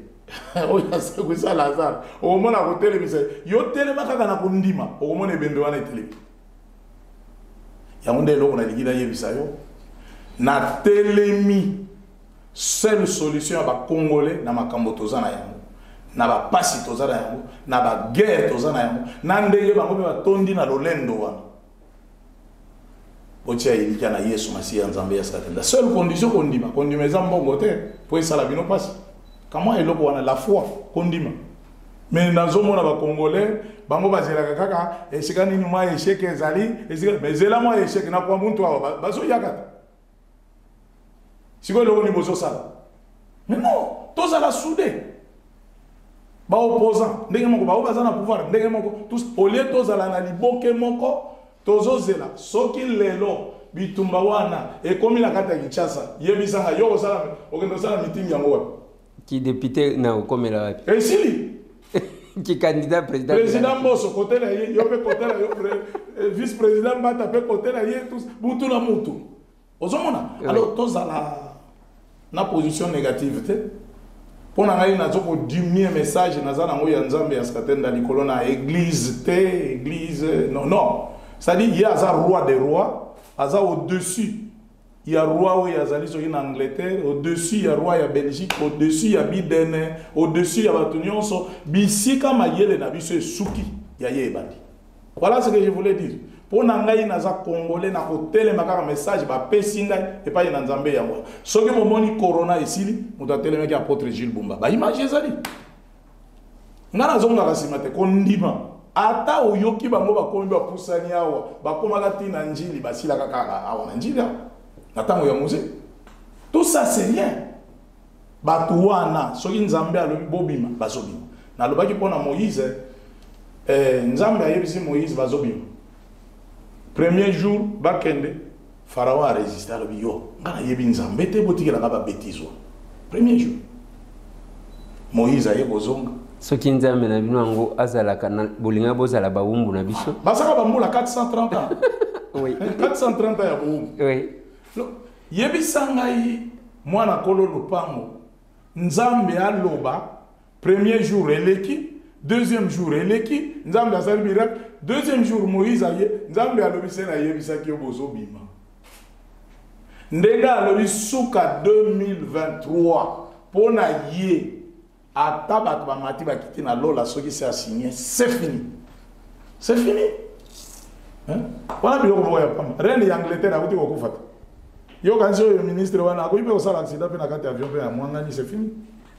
oyo asekwisa Lazare omona kotelemisa yo telema kaka na kondima okomona ebembe wana etelemi yango nde eloko na likida yebisa yo na telemi seule solution ba congolais na makambo tozana yango na ba pasi tozana yango na ba guerre tozana yango na ndenge bango ba tondi na lolendo wana botia ilika na Yesu Masiya nzambe ya satana seule condition kondima ezambongo te po esala bino pasi kama eloko wana la foi kondima mais nazomona ba congolais bango bazelaka kaka esika nini mwa échec ezali esika mais zela mwa échec na kwa muntu awa bazo yakata si vous voulez vous ça. Mais non, tous à la soudée. Ba opposant, ndenge moko ba obazana pouvoir, ndenge moko tous au lieu tous à la liboke moko, tozo zela, soki lelo bitumba wana e komi la kata Kinshasa, yebisa ha yo sala, okendo sala meeting yango wapi. Qui député na okomela wapi. Et sili qui candidat président. Président Bosso côté là, yo pe côté là, yo vice-président Bata pe côté là, tous butu na mutu. Ozomona. Alors tous à la position négative pour ngai na zoko diminuer message nazana ngo ya nzambe ya skatenda likolo na église non ça dit il y a un roi des rois aza au-dessus il y a roi où yazali so en Angleterre au-dessus il y a roi ya Belgique au-dessus il y a Biden au-dessus il y a batunions bisika mayele na biso suki ya yebandi. Voilà ce que je voulais dire. Pour nangai naza congolais na hôtel makaka message ba pesinga et pas na nzambe yango soki momoni corona esili mutatele meki apôtre Gilles Bumba ba image ezali ngana zonga kasimate kondima ata oyoki bango bakomi ba pusani awa bakoma katina njili basila kaka awa na njili na tango ya musée tout ça c'est rien batuwana soki nzambe alobi bobima bazobima na lobaki pona Moïse nzambe ayebisi Moïse bazobima. Premier jour, Bakende, Pharaon a résisté à l'obio. Ngana yebi nzambe te botiki la kaba bêtise. Premier jour. Moïse a yebozonga. Ce qui nzambe na bino ngo azala kana bolinga bozala ba wumbu na biso. Basaka bambula 430 ans. Oui. 430 ans ya wumbu. Oui. Yebi sangai mwana kolo lupango. Nzambe aloba premier jour eleki. Deuxième jour, Eleki, Nzambe azali miracle. Deuxième jour, Moïse aye, Nzambe alobise na yebisaki obozo bima. Ndega alobi suka 2023 pona ye atabat ba mati ba kiti na lola soki c'est assigné, c'est fini. C'est fini. Hein? Voilà biloko moya pamba. Reine d'Angleterre a uti kokufata. Yo quand le ministre wana ko ibe ko sala accident pe na kati avion pe na mwangani c'est fini.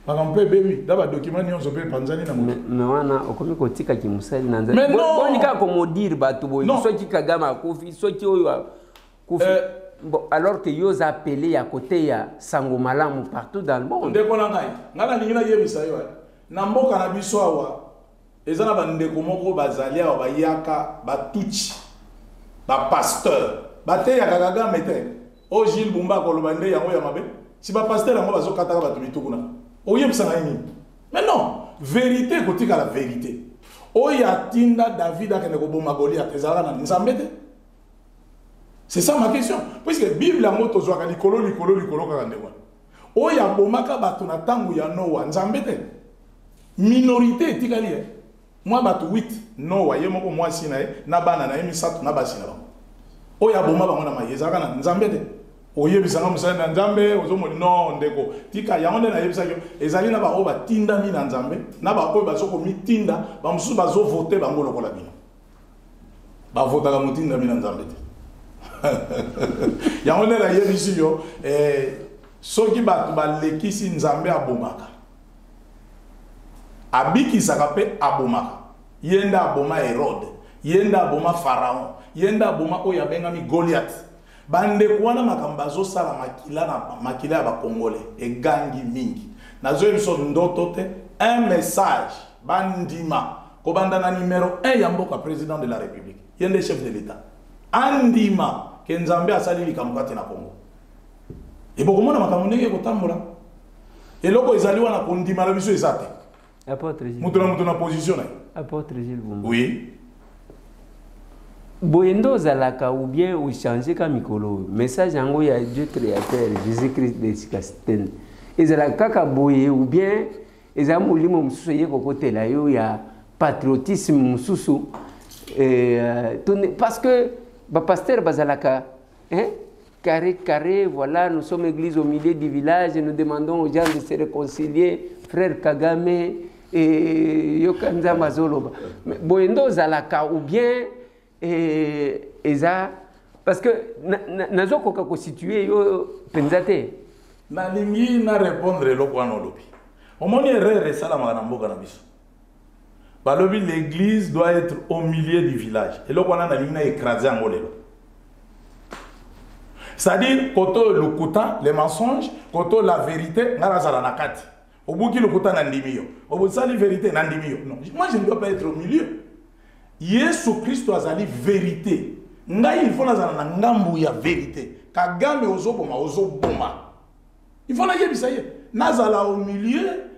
Makambo pe bebi daba document nyonso pe panzani na moto. Mais wana okomi kotika kimusali na nzali. Boni ka ko modire bato boy soki Kagame akofi soki oyo akofi. Bon, alors que yo appelé à côté ya sango malamu partout dans le monde. Ndeko na ngai ngala ningina yebisa yo. Na mboka na biso awa ezana ba ndeko moko bazali awa bayaka batuchi ba pasteur bate ya Kagame te. O Gilles Bumba ko lobande yango ya mabe. Si ba pasteur yango bazokataka bato bitukuna. Oyebisa ngai. Mais non, vérité kotika la vérité. Oya tinda David akene ko boma Goliath ezala na Nzambe te. C'est ça ma question. Puisque la Bible a moto zoaka likolo kaka ndewa. Oya bomaka bato na tangu ya Noah Nzambe te. Minorité etikali e. Moi bato 8 Noah ye moko mwasi na e na bana na ye misatu na basi na bango. Oya bomaka bango na mayezaka na Nzambe te. Oyebisa nga musala na Nzambe ozomoni non ndeko. Tika yango nde na yebisa yo ezali na ba o batinda mi na Nzambe na ba ko bazoko mitinda ba musu bazo voter bango lokola bino. Ba votaka mutinda mi na Nzambe te. Yango nde na yebisi yo soki bato balekisi Nzambe abomaka abikisaka pe abomaka yenda aboma Herode yenda aboma Pharaon yenda aboma oyo abengami Goliath bandeko wana makambo azosala makila ya bakongole egangi mingi nazoyebiso ndoto te un message bandima kobanda na numéro 1 ya mboka président de la République yende chef de l'État andima ke Nzambe asali likambo kati na Kongo ebokomona makambo ndenge kotambola eloko ezali wana kondima na biso ezate apôtre Gilles mutu na position na apôtre Gilles Bumba oui boyendo zalaka ou bien ou changer ka mikolo message yango ya Dieu créateur Jésus-Christ de Sikasten ezalaka kaka boye ou bien ezala molimo mususu ye kokotela yo ya patriotisme mususu parce que pasteur bazalaka carré, voilà, nous sommes église au milieu du village et nous demandons aux gens de se réconcilier, frère Kagame et Yokanza Mazoloba. Boyendo zalaka ou bien eza parce que nazo koka ko situer yo penzate. Na lingi na répondre loko wana lobi. Omoni erreur esala na mboka na biso. Balobi l'église doit être au milieu du village. Et loko wana na lingi na écraser angolelo. C'est-à-dire, koto lukuta, les mensonges, koto la vérité, narazala nakati. Au bout qui lukuta nandimio. Au bout de ça, la vérité nandimio. Non, moi je ne dois pas être au milieu. Yesu Christ a zali vérité. Nga il faut nazala na ngambu ya vérité. Kagame ozoboma ozoboma. Il faut na yebisa ye. Nazala au milieu.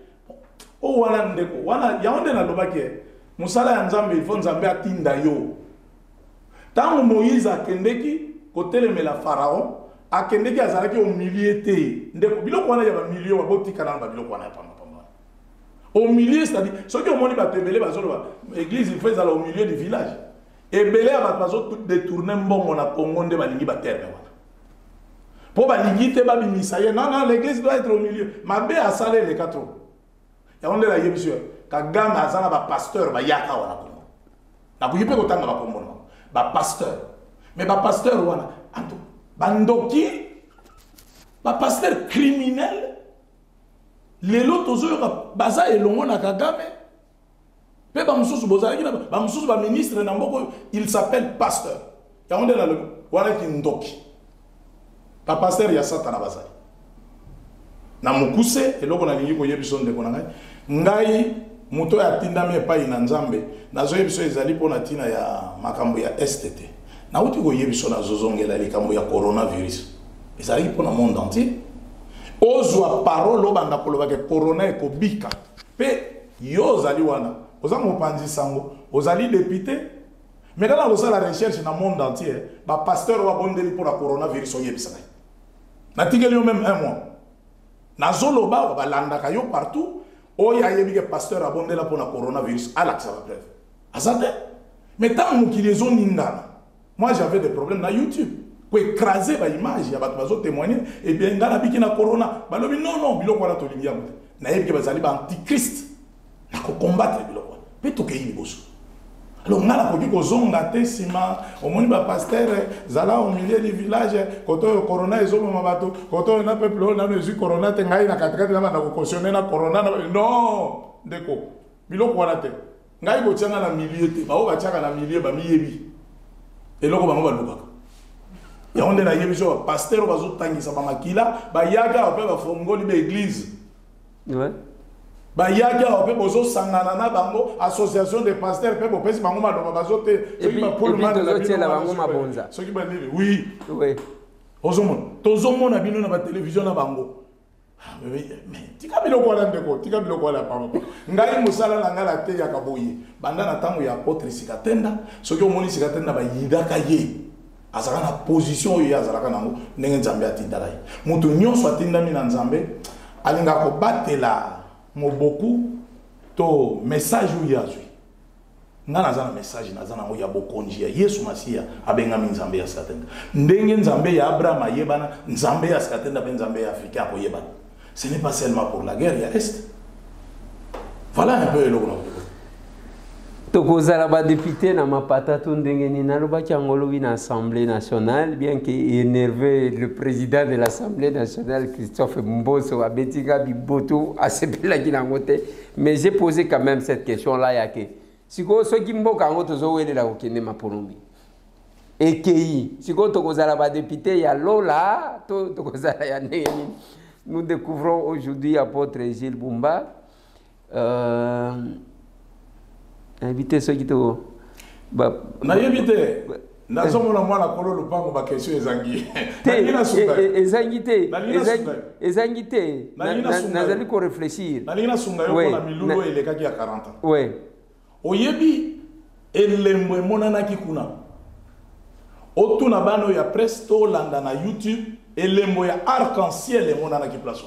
O wana ndeko, wana yaonde na lobaki. Musala ya Nzambe il faut Nzambe atinda yo. Tango Moïse akendeki kotelemela Pharaon akendeki azalaki au milieu te ndeko biloko wana ya ba milieu wa botika na ba biloko wana ya pamba pamba au milieu c'est-à-dire ceux qui ont moni ba tembele bazolo église il faut ezala au milieu du village et belé ba bazo tout détourner mbongo na Congo nde balingi ba terre wana po balingi te ba bimisa ye non l'église doit être au milieu mabe asale les quatre ya onde la yebisio Kagame azana ba pasteur ba yaka wana Congo na kuyipe kotanga ba Congo ba pasteur. Mais ba pasteur wana anto bandoki ba pasteur criminel lelo tozo baza elongo na Kagame pe ba mususu bozalaki na ba mususu ba ministre na mboko il s'appelle pasteur ya onde la wana ki ndoki ba pasteur ya satana bazali na mukuse eloko na lingi ko yebiso ndeko na ngai muto ya tindami epai na Nzambe nazo yebiso ezali pona tina ya makambo ya STT na uti ko yebiso na zozongela likambo ya coronavirus ezali pona monde entier ozwa parole banda koloba ke corona ekobika pe yo zali wana oza mopanzi sango ozali député mais quand on a la recherche dans le monde entier ba pasteur wa bondeli pour la coronavirus o yebisa na tigeli yo même un mois na zoloba ba landaka yo partout oya yebi ke pasteur abondela pour la coronavirus ala ça va preuve azate mais tant mukili zo nindana moi j'avais des problèmes na YouTube pour écraser ba image ya bato bazo témoigner et bien ngana biki na corona balobi non biloko wana to lingia ngote na yebi ke bazali ba antichrist na ko combattre biloko pe to ke yiboso alors ngala koki kozonga te sima omoni ba pasteur zala au milieu du village koto corona ezoma bato koto na peuple na ezu corona te ngai na katikati na bana ko cautionner na corona non ndeko biloko wana te ngai ko tianga na milieu te ba o ba tianga na milieu ba miyebi eloko bango ba lukaka ya onde na yebi so pasteur bazo tangisa ba makila ba yaga pe ba fongoli be église ouais ba yaga pe bozo sangana na bango association de pasteurs pe bo pesi bango maloba bazo te soki ba pour man de la bango mabonza soki ba nini oui ouais tozomona bino na ba télévision na bango mais tika biloko wana ndeko tika biloko wana papa ngai musala na ngala te ya kaboye banda na tango ya apôtre Sikatenda soki omoni Sikatenda ba yidaka ye azaka na position oyo azalaka nango ndenge nzambe atindala ye mutu nyonso atindami na nzambe alinga ko batela moboku to message ou yazwi ngana zana message na zana ya bokonji ya Yesu Masia abenga nzambe ya Sikatenda ndenge nzambe ya Abraham ayebana nzambe ya Sikatenda pe nzambe ya Afrika ko yebana ce n'est pas seulement pour la guerre ya est voilà un peu le gros tokozala ba député na mapata to ndenge ni naloba kiangolobi na Assemblée nationale bien que énervé le président de l'Assemblée nationale Christophe Mboso abetika biboto asepela kinangote mais j'ai posé quand même cette question là yake siko soki mboka ngo tozowelela kokende maponomi ekei siko tokozala ba député ya lola to tokozala ya ndenge ni nous découvrons aujourd'hui apôtre Gilles Bumba invité ceux qui te na invité na somo na mwana kolo lupango ba question ezangi ezangi nazali ko réfléchir na lina sunga yo na milulo elekaki ya 40 ans ouais oyebi elembo emonana kikuna otuna bano ya presto landa na YouTube elembo ya arc-en-ciel emonana ki place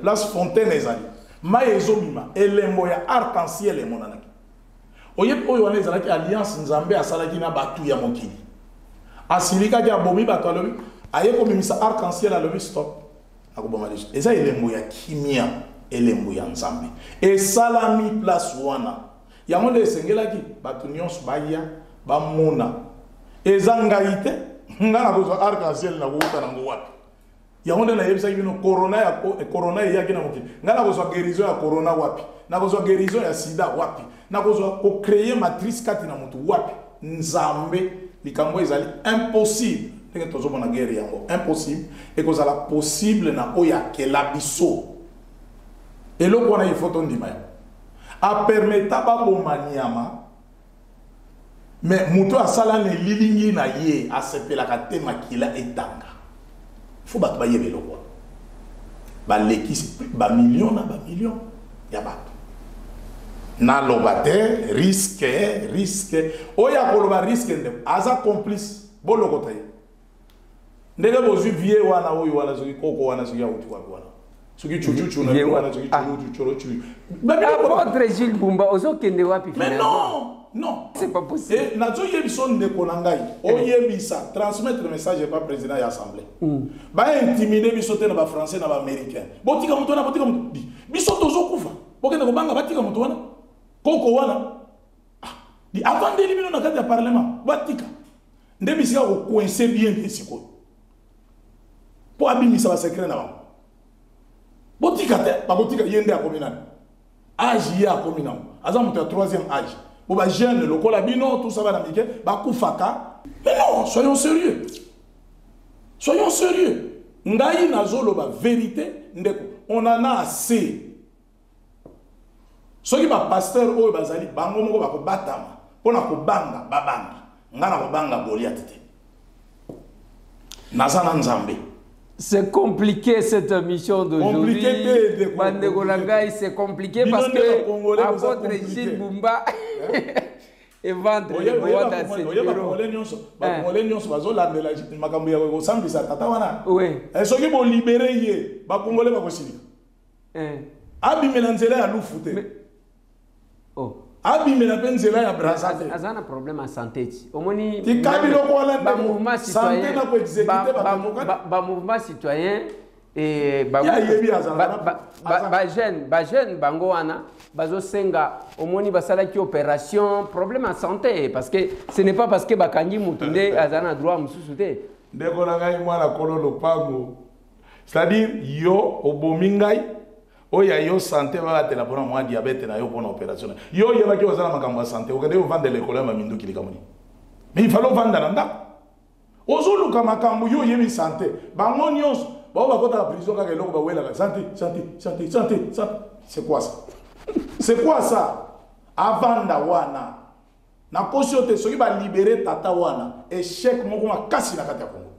place fontaine ezali mai ezomima elembo ya arc-en-ciel emonana ki oyebi oyo wana ezalaki alliance nzambe asalaki na batu ya mokili asilikaki abomi bato alobi aye komimisa arc-en-ciel alobi stop akoboma desu eza elembo ya kimia elembo ya nzambe esalami place wana yango nde esengelaki bato nyonso baya bamona eza ngai te nga na kozwa arc-en-ciel na kouta nango wapi yango nde nayebisaki bino corona eyaki na mokili nga na kozwa guérison ya corona wapi na kozwa guérison ya sida wapi na kozwa kocréer matrice kati na motu wapi nzambe likambo ezali impossible ndenge tozomona guerre yango impossible ekozala possible na oyo akela biso eloko wana ifo tondima ya apermeta baboma nyama mais mutu asala na elilingi na ye asepelaka te makila etanga faut bato bayeba eloko wana balekisi bamillion na bamillion ya bato naloba te risque oyo akoloba risque nde aza complice bolokota ye ndenge bozwi vie wana oyo wana soki koko wana soki auti wapi wana soki chuchuchu na wana soki chuchuchu apôtre Gilles Bumba ozokende wapi mais non c'est pas possible et nazo yebisa ndeko na ngai oyebisa transmettre message pas président ya assemblée ba intimider biso te na ba français na ba américain botika muto na botika muto biso tozokufa bokende kobanga batika muto wana koko wana di avant de limino na kati ya parlement batika nde bisika ko coincer bien desiko po abimisa ba secret na bango botika te bakotika yende akominana âge ya akominana aza muto ya 3e âge bo ba jeune lokola bino tout ça va na mike bakufaka mais non soyons sérieux ngai nazoloba vérité ndeko on en a assez soki ba pasteur oyo bazali bango moko bakobatama pona kobanga babanga ngana kobanga Goliath te nazana nzambe. C'est compliqué cette mission d'aujourd'hui. C'est compliqué parce que apôtre Gilles Bumba et ventre le roi d'Assemblée. Oui. Soki bo libérer ye, ba congolais ba kosili. Abi melanzela ya lufute. Oh. Abi melanzela ya brassate. Azana problème à santé. Omoni ti kabilo ko la ba mouvement citoyen. Santé na ko exécuter ba mouvement citoyen et jeune bango wana bazo senga omoni basala ki opération problème à santé parce que ce n'est pas parce que bakangi mutunde azana droit mususuté ndeko na ngai mwana kololo pango c'est-à-dire yo obomingai oya yo santé va te la bona moi diabète na yo pour opération yo yeba ki ozala makambo santé okende vendre l'école ya mindu kilikamoni mais il fallait vendre nanda ozoluka makambo yo yebi santé bango nyonso ba kota la prison ka keloko ba wela santé c'est quoi ça c'est quoi ça avanda wana na posio te soki ba libérer tata wana échec moko makasi na kati ya Congo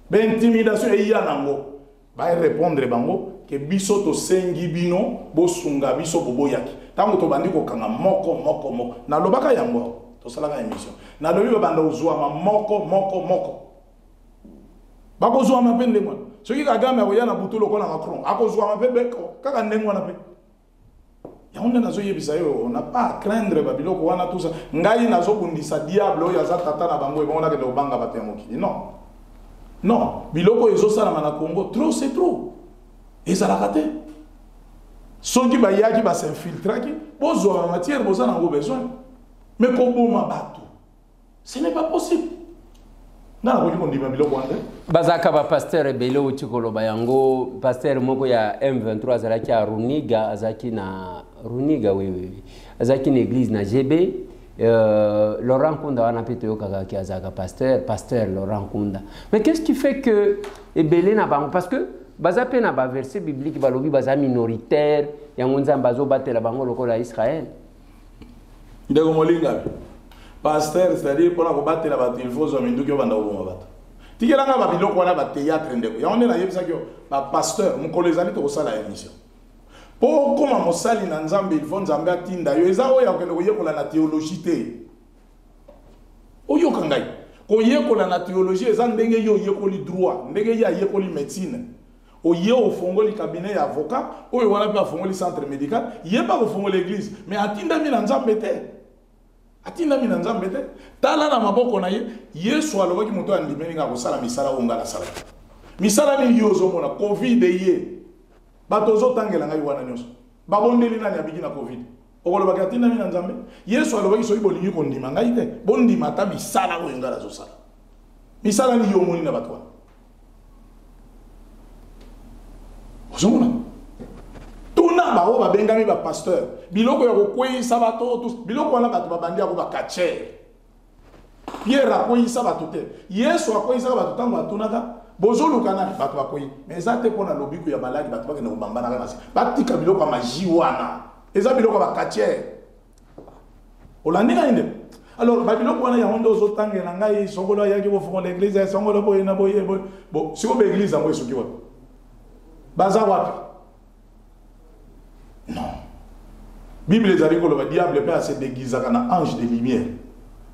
ben intimidation e ya nango ba répondre bango ke biso to sengi bino bosunga biso boboyaki tango to bandi ko kanga moko na lobaka yango to salaka émission na lobi ba banda uzwa moko bako zuwa mapende mwana soki kagame akoya na butulo kona Macron akozwa mapebe kaka ndenge wana pe ya onde nazo yebisa yo on n'a pas à craindre babiloko wana tout ça ngai nazo bundisa diable oya za tata na bango ebonga ke do banga batemoki non biloko ezo sala na Congo trop c'est trop ezala kate soki ba yaki ba s'infiltraki bozwa matière bozana ngo besoin mais koboma bato ce n'est pas possible. Bazaka ba pasteur ebele utikolo bayango pasteur moko ya M23 azalaki a Runiga azaki na Runiga oui azaki na église na GB Laurent Kunda wana pete yoka ki azaka pasteur Laurent Kunda. Mais qu'est-ce qui fait que ebele na bango parce que bazape na ba verset biblique balobi baza minoritaire yango nzamba zo batela bango lokola Israël. Ndeko molinga pasteur c'est-à-dire pour la battre la bataille il faut zomindu que banda oboma bata tikelanga ba biloko wana ba théâtre ndeko ya on na yebisa que ba pasteur mukolezali to kosala émission po koma mosali na nzambe il faut nzambe atinda yo eza oya okende koyekola na théologie te oyo kangai koyekola na théologie eza ndenge yo yekoli droit ndenge ya yekoli médecine oye ofongoli cabinet ya avocat oyo wana pe afongoli centre médical yeba ofongoli église mais atinda mi na nzambe te atinda mina nzambe te tala na maboko na ye Yesu alobaki moto andimeli nga kosala misala ongala sala misala ni yozo mona covid ye bato zo tangela ngai wana nyonso babondeli nani abiki na covid okolobaki atinda mina nzambe Yesu alobaki soki bolingi kondima ngai te bondima ta misala ongala zo sala misala ni yo moni na bato wana ozomona tuna bao babengami ba pasteur biloko ya kokweyisa bato tous biloko wana bato babandi ako bakacher Pierre akoyisa bato te Yesu akoyisa bato tango atunaka bozoluka na bato bakoyi mais ezate pona lobiko ya maladi bato bakenda kobambana kana batika biloko ya maji wana eza biloko bakacher olandinga inde alors ba biloko wana ya hondo ozotangela ngai songolo yaki bofongo l'église songolo boye na boye bo siko be église ngo esuki wapi baza wapi. Non. Bible les articles le diable peut se déguiser en ange de lumière.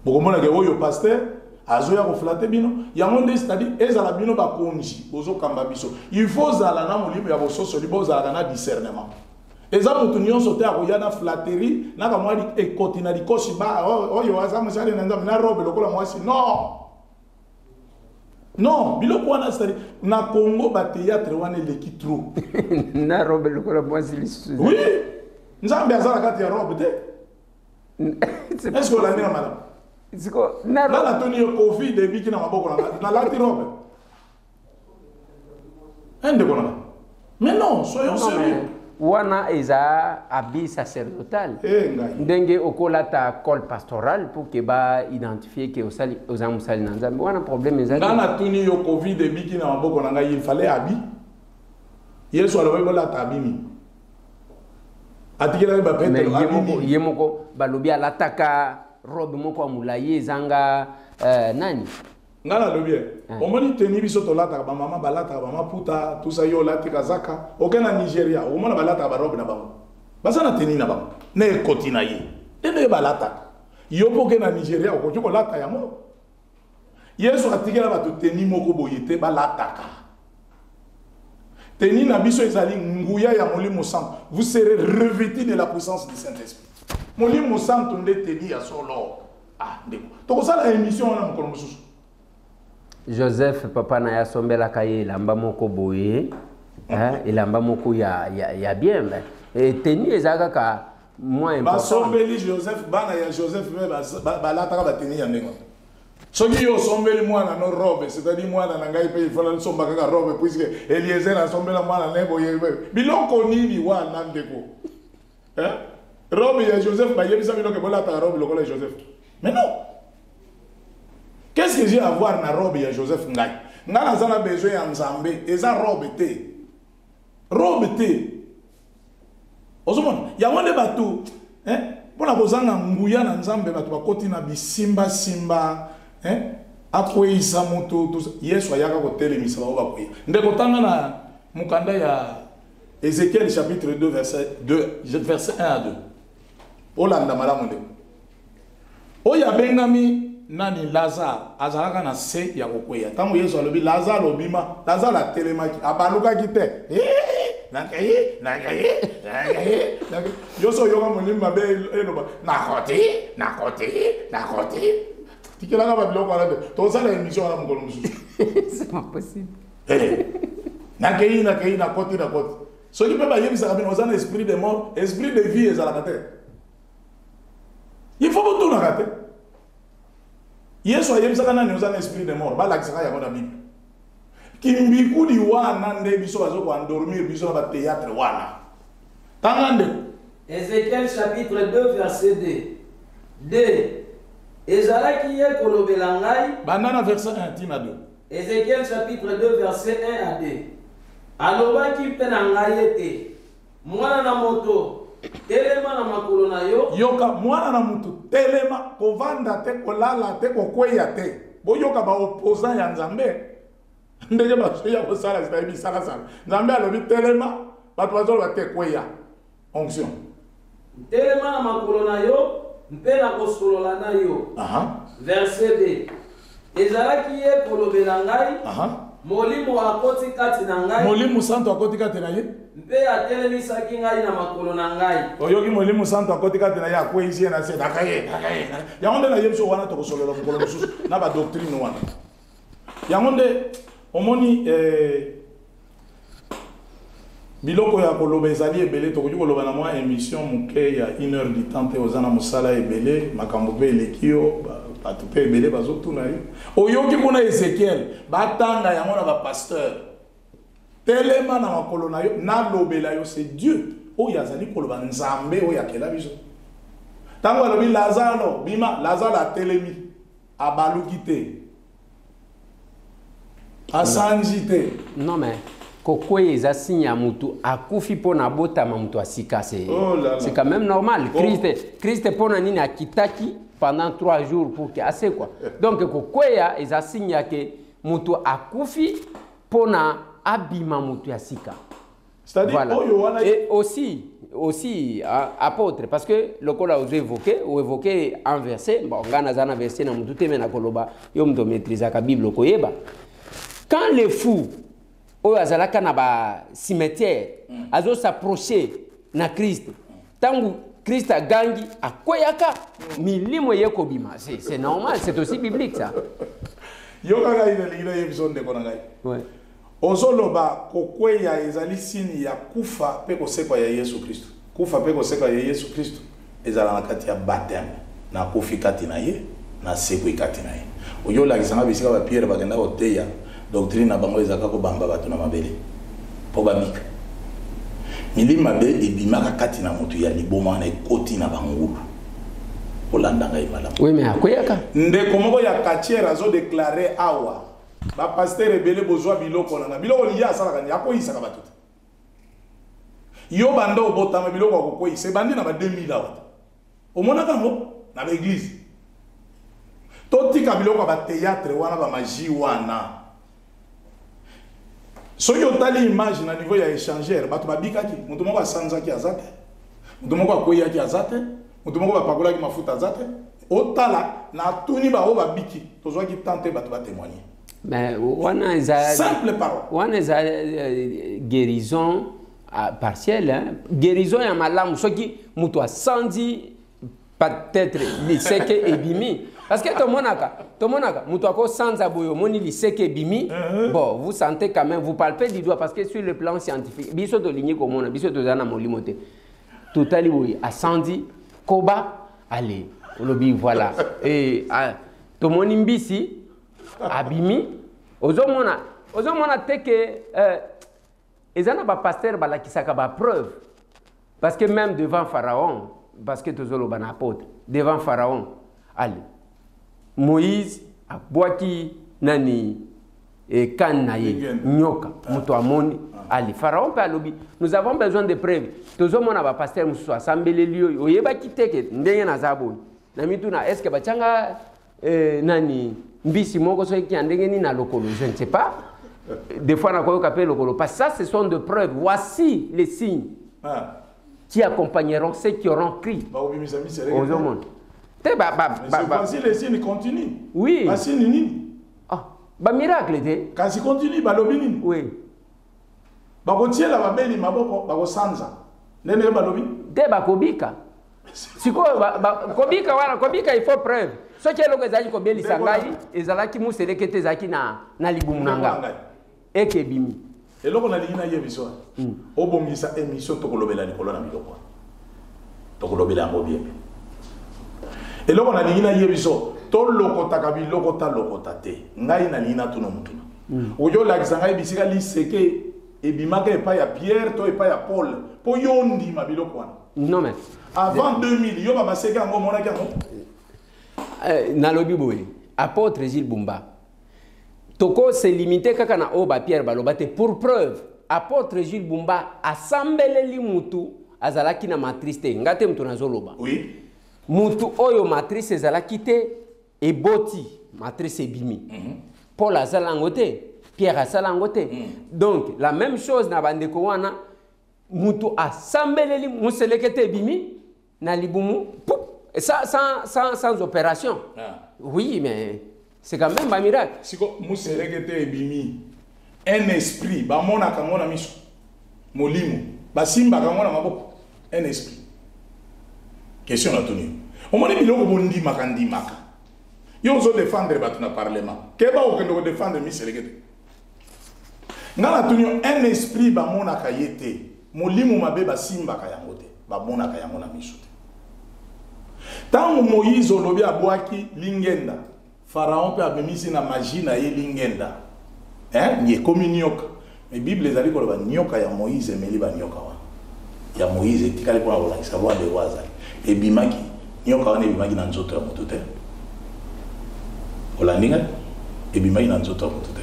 Beaucoup de gens qui pasteur azoya ko flatter bino yango c'est-à-dire ezala bino ba konji ozo kamba biso il faut zala na molimo ya bososo libo zala na discernement eza mutu nyonso te akoya na flatterie na ka mwali ekoti na likosi ba oyo aza musali na nzambe na robe lokola mwasi non biloko wana c'est-à-dire na Congo ba théâtre wana leki trop na robe lokola mwasi lisusu oui nzambe azala kati ya robe te est-ce que la nina madame Ziko na la toni yo covid et biki na maboko na lati robe ende kona mais non soyons sérieux wana eza habit sacerdotal ndenge okolata col pastoral pour que ba identifier que osali ozamusali na nzambe wana problème eza na toni yo covid et biki na maboko na ngai il fallait habit Yesu alobi bolata abimi atikela ba Petro abimi yemoko balobi alataka robe moko amulaye zanga nani ngala lobie omoni teni biso to lata ba mama balata ba maputa tout ça yo lati kazaka okena Nigeria omona balata ba robe na bango basana teni na bango ne koti na ye ene balata yo poke na Nigeria okoki ko lata yango Yesu atikela ba to teni moko boyete balataka teni na biso ezali nguya ya molimo santo vous serez revêtus de la puissance du Saint-Esprit. Molimo santo nde teni ya solo. Ah ndeko. Toko sala émission na mokolo mosusu. Joseph papa na ya sombela kaye elamba moko boye elamba moko ya bien et tenu ezaka ka moins important. Sombeli Joseph bana ya Joseph me balataka bateni ya ndenge. Soki yo sombeli mwana no robe, c'est-à-dire mwana na ngai pe il faut la somba kaka robe puisque Eliezer a sombela mwana nebo yebe. Biloko nini wana ndeko. Robe ya Joseph ba yebisa biloko bolata robe lokola Joseph. Mais non. Qu'est-ce que j'ai à voir na robe ya Joseph ngai? Ngana zana besoin ya Nzambe, eza robe te. Robe te. Ozomona, ya wale batu, pona kozanga nguya na Nzambe batu bakoti na bisimba simba, akweisa mutu, Yesu ayaka kotelemisa ba bakweya. Ndeko tanga na mukanda ya Ézéchiel chapitre 2 verset 1 à 2. Olanda malamu ndeko. Oya bengami nani Lazare azalaka na se ya kokweya. Tango Yesu alobi Lazare obima, Lazare atelemaki, abaluka kite. Nakaye. Yoso yoga molimba be eloba. Nakoti. Tikela ba biloko ala de. To sala émission ala mukolo mususu. C'est pas possible. Nakaye nakoti. So ki pe ba yebisa kabino ozana esprit de mort, esprit de vie ezalaka te. Il faut tout na kate. Yesu ayebisaka nani ozana esprit de mort, ba lakisaka yango na Bible. Kimbiku di wana nde biso bazo ko endormir biso na théâtre wana. Tangande. Ézéchiel chapitre 2 verset 2. Ezalaki ye kolobela ngai. Banana verset 1 tina 2. Ézéchiel chapitre 2 verset 1 à 2. Alobaki pe na ngai ete mwana na moto telema na makolo na yo. Yoka mwana na mutu telema kovanda te kolala te kokweya te. Boyoka ba opposant ya Nzambe. Ndenge basoya kosala zitayebi sala. Nzambe alobi telema bato bazolo batekweya. Onction. Telema na makolo na yo mpe na kosolola na yo. Verset 2. Ezalaki ye kolobela ngai. Molimo akoti kati na ngai. Molimo santo akoti kati na ye. Mpe atelemisaki ngai na makolo na ngai. Oyoki molimo santo akoti kati na ye akwezi na se nakaye. Yango nde na yebiso wana tokosolola mokolo mosusu na ba doctrine wana. Yango nde omoni biloko ya koloba ezali ebele tokoki koloba na mwa émission moke ya 1 heure du temps te ozana mosala ebele makambo pe elekio bato pe ebele bazotuna yo oyoki kuna Ezekiel batanga yango na bapasteur telema na makolo na yo nalobela yo c'est Dieu oyo azali koloba Nzambe oyo akela biso ntango alobi Lazaro bima Lazaro atelemi abaluki te asanji te. Non mais kokoye eza signe ya mutu akufi pona botama mutu asika c'est quand même normal. Christ pona nini akitaki pendant 3 jours pour que assez quoi. Donc kokoya eza signe ya ke mutu akufi pona abima mutu asika. C'est-à-dire voilà. Et aussi apôtre parce que le col a évoqué un verset bon ngana zana verset na mutu te mena koloba yo mdo maîtriser ka Bible koyeba. Quand les fous au azalaka na ba cimetière azo s'approcher na Christ tangu Christ a gangi akoyaka milimo yeko bima c'est normal c'est aussi biblique ça yo kaka ina yebison de konangai ouais ozoloba kokweya ezali sini ya kufa pe kosekwa ya Yesu Kristo kufa pe kosekwa ya Yesu Kristo ezala na kati ya baptême na kufi kati na ye na sekwe kati na ye oyo la kisanga bisika ba Pierre bagenda oteya doctrine na bango ezaka ko bamba bato na mabele po babika milima be ebimaka kati na mutu ya liboma na ekoti na bangulu olanda ngai malamu oui mais akoyaka ndeko moko ya katiere azo déclarer awa ba pasteur ebele bozwa biloko na biloko liya asala kani akoyisa ka bato yo banda obotama biloko akokoyisa bandi na ba 2000 awa omona kango na l'église totika biloko ba théâtre wana ba magie wana. Si vous avez une image à niveau échangeur, vous avez dit que vous avez sanza ki azate, vous avez koya ki azate, vous avez pakola ki mafuta azate. Otala na tuni ba o ba biki, tozwa ki tenter ba témoigner. Mais wana simple parole. Wana guérison partielle hein. Guérison ya malamu soki muto sanzi peut-être les seke ebimi Parce que tout le monde sans aboyo, moni liseke bimi. Bon, vous sentez quand même, vous palpez du doigt parce que sur le plan scientifique, biso to ligné comme on, biso to zana molimote. Totali oui, à Sandy, Koba, allez, lobby voilà. Et to moni mbisi, abimi, ozomona teke, ezana ba pasteur bala kisaka ba preuve. Parce que même devant Pharaon, parce que tous les apôtres, devant Pharaon, allez. Moïse a boaki nani et kanaye nyoka muto amoni ali Pharaon pe alobi nous avons besoin de preuves tozo mona ba pasteur musu assemblée liyo oyeba kiteke ndenge na zabo na mituna est-ce que bachanga nani mbisi moko so ki ndenge ni na lokolo je ne sais pas des fois na koyo kapé lokolo parce ça ce sont de preuves voici les signes qui accompagneront ceux qui auront crié aux hommes. Si les signes continuent. Oui. Les signes nini? Ah, bah miracle te. Quand ils continuent, bah lobi nini? Oui. Bah continuer la babeli maboko, bah sanza. Nene bah lobi? Te bah kobika. Siko bah kobika wala kobika il faut preuve. Ce qui est le cas ko beli sangai, ezalaki museleke te zaki na libumunanga. Eke bimi. Et là on a ligina yebiso. Obongisa émission to kolobela likolo na biloko. To kolobela ngo bien. Et là, on a dit to lokota kabi lokota lokota te. Ngai na lina tuno mutuna. Oyo la kisanga ibisika li seke e bimaka e pa ya Pierre to e pa ya Paul. Po yondi mabilo kwa. Non mais avant 2000 yo ba seka ngo mona kango. Na lobi boy. Apôtre Gilles Bumba. Toko se limité kaka na oba Pierre balobate pour preuve. Apôtre Gilles Bumba assemblé li mutu azalaki na matrice te. Ngate mutu na zoloba. Oui. Mutu oyo matrice ezalaki te eboti matrice ebimi. Paul asalango te, Pierre asalango te. Donc la même chose na bandeko wana mutu asambeleli museleke te ebimi na libumu sans opération. Oui, mais c'est quand même un miracle. Si museleke te ebimi un esprit ba mona kangona miso molimo ba simba kangona maboko un esprit. Question à tenir. On m'a dit que bondi makandi maka. Yo zo défendre batuna parlement. Keba o kendo défendre mi selekete. Ngala tunyo un esprit ba mona kayete. Molimu mabe ba simba kayangote. Ba mona kayangona misute. Tango Moïse olobi abwaki lingenda. Pharaon pe abemisi na magie na ye lingenda. Ni communioka. Mais Bible ezali ko ba nyoka ya Moïse meli ba nyoka wa. Ya Moïse tikali kwa wala kisabwa de waza. Et bimaki nyoka wana bimaki na nzoto ya moto te olandinga et bimaki na nzoto ya moto te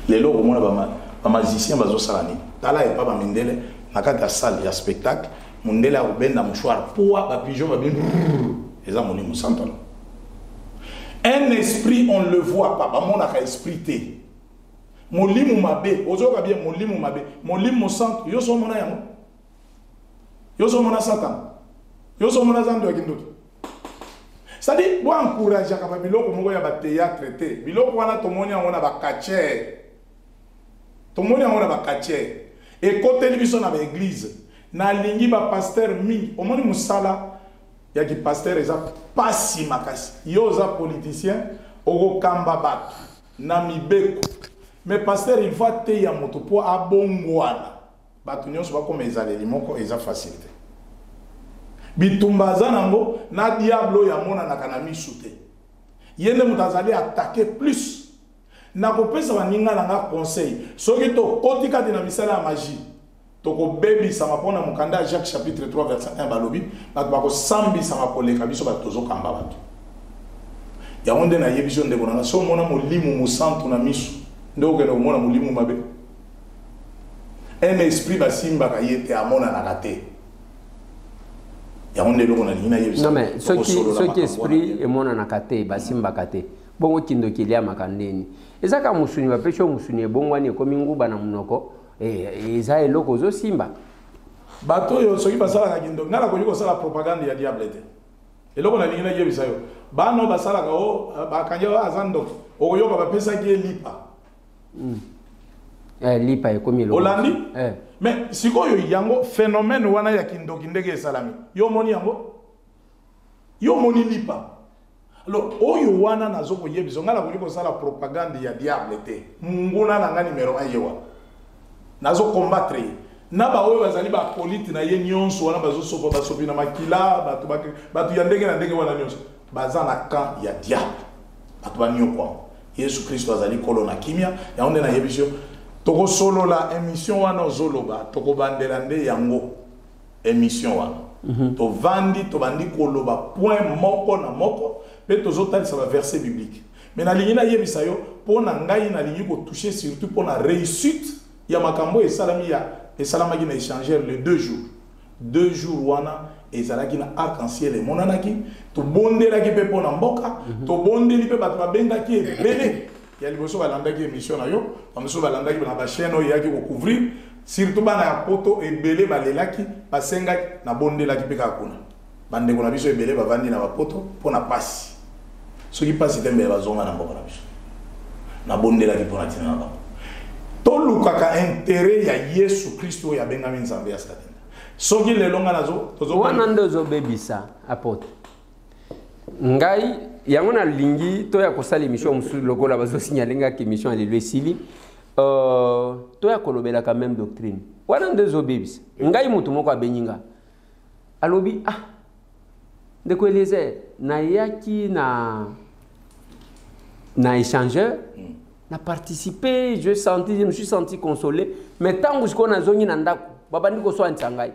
lelo komona ba magicien bazo salani tala e pa ba mindele na kati ya salle ya spectacle mundele a obenda mouchoir poa ba pigeon ba bien eza moni musanto un esprit on le voit pas ba mona ka esprit te molimu mabe ozoka bien molimu mabe molimu santo yo so mona yango yo so mona satan. Yo sommes dans un c'est-à-dire, moi encourage à biloko moko ya ba théâtre te. Biloko wana tomoni on a ba catcher. Tomoni on a ba catcher. Et côté biso na ba église, na lingi ba pasteur mi, omoni musala ya ki pasteur eza pasi makasi. Yo za politicien oko kamba bat na mibeko. Mais pasteur il va te ya moto po abongwana. Batu nyonso ba comme ezaleli moko eza facilité. Bitumba zanango na diablo ya mona na kanami sute. Yende mutazali attaquer plus. Na kopesa baninga na conseil. Soki to kotika na misala ya magie. Toko bebi sama pona mukanda Jacques chapitre 3 verset 1 balobi, batu bako sambi sama koleka biso batozo kamba batu. Ya onde na yebiso ndeko na so mona molimu musantu na misu. Ndoko na mona molimu mabe. Un esprit basimba ka yete amona na kate. Non mais ce qui esprit et mon anakate basimba kate bongo kindo kilia makandeni ezaka musuni bapesho musuni bongo ani komi nguba na munoko eza eloko zo simba bato yo soki basala ka kindo ngala ko yiko sala propagande ya diable te eloko na lingina yebisa yo bano basala ka o bakanje azando o yo ba pesa ki lipa lipa ekomi eloko Olandi mais sikoyo yango phénomène wana ya kindoki ndenge salami yo moni yango yo moni lipa Alors, oyo wana nazo ko yebiso ngala ko sala propagande ya diable te. Munguna na nga numéro 1 yewa. Nazo combattre. Na ba oyo bazali ba polite na ye nyonso wana bazo sopa basopi na makila batu ya ndenge na ndenge wana nyonso. Baza na camp ya diable. Batu ba nyokwa. Yesu Kristo azali kolo na kimia ya onde na yebiso. Toko solo la émission wana ozoloba toko bandela nde yango émission wana. To vandi to bandi koloba point moko na moko pe tozotali ça va verset biblique. Mais na lingina yebisa yo pona ngai na lingi ko toucher surtout pona réussite ya makambo esalami na échanger les 2 jours. 2 jours wana ezalaki na arc-en-ciel et monanaki to bondelaki pe pona mboka to bondeli pe bato babengaki ebele ya liboso balandaki émission na yo bamoso balandaki na ba chaîne oyo yaki ko couvrir surtout bana ya poto ebele balelaki basengaki na bondelaki pe kakuna bandeko na biso ebele bavandi na bapoto pona pasi soki pasi tembe bazonga na mboka na biso na bondelaki pona tina na bango tolukaka intérêt ya Yesu Kristo ya bengami nzambe ya satana soki lelonga nazo wana ndozo bebisa apote ngai yango na lingi to ya kosala émission musu lokola bazo signalinga ki émission alelwe sili to ya kolobela quand même doctrine wana ndozo bebisa ngai mutu moko abenyinga alobi ndeko Eliezer na yaki na échangeur na participé je me suis senti consolé mais tangu siko na zongi na ndako babandi ko so antangai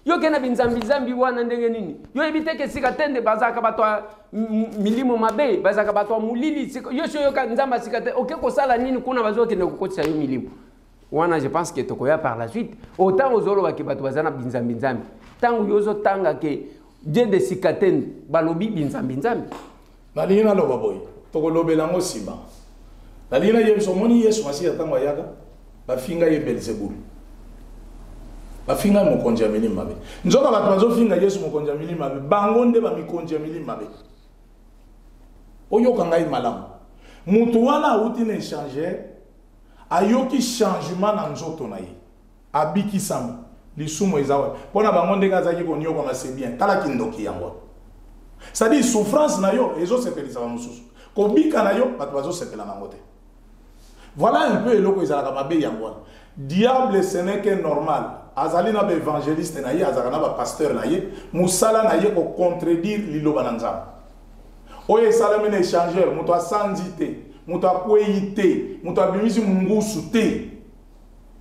yo kena binzambi wana ndenge nini yo ebiteke sika tende bazaka bato milimo mabe bazaka bato mulili yo sho yo ka nzamba sika te oke ko sala nini kuna bazoke ne kokotisa yo milimo wana je pense que tokoya par la suite autant ozolo ba ke bato bazana binzambi tangu yozo tanga ke Dieu de sika tende balobi binzambi balina lo baboy tokolobela ngo siba balina yeso moni Yesu masiya tango yaka bafinga ye Belzebul bafinga mokonzi ya milimo mabe nzoka bato bazofinga Yesu mokonzi ya milimo mabe bango nde ba mikonzi ya milimo mabe oyoka ngai malamu mutu wana auti na échanger ayoki changement na nzoto na ye abiki sama lisumo ezawa pona bango ndenge azaki konyoka mase bien tala kindoki yango c'est-à-dire souffrance na yo ezo sepelisa ba mususu kobika na yo bato bazo sepela na ngote voilà un peu eloko ezalaka mabe yango diable ce n'est que normal azali na ba évangéliste na ye azaka na ba pasteur na ye musala na ye ko contredire liloba na nzambe oye salami na échangeur muto asanzi te muto akwei te muto abimisi mungusu te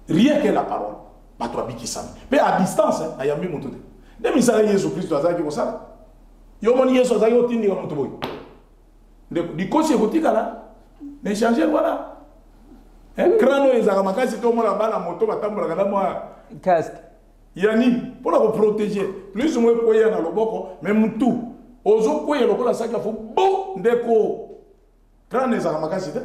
rien que la parole bato abikisami pe à distance ayambi muto te de misala Yesu Kristo azaki ko sala yo moni Yesu azaki otindika muto boy de dikosi ekotika la na échangeur voilà crâne ezaka makasi to mona bana moto batambola kana moi casque yani pour la protéger plus ou moins pour y na loboko même tout ozo ko yelo ko la saka fo bo ndeko crâne ezaka makasi te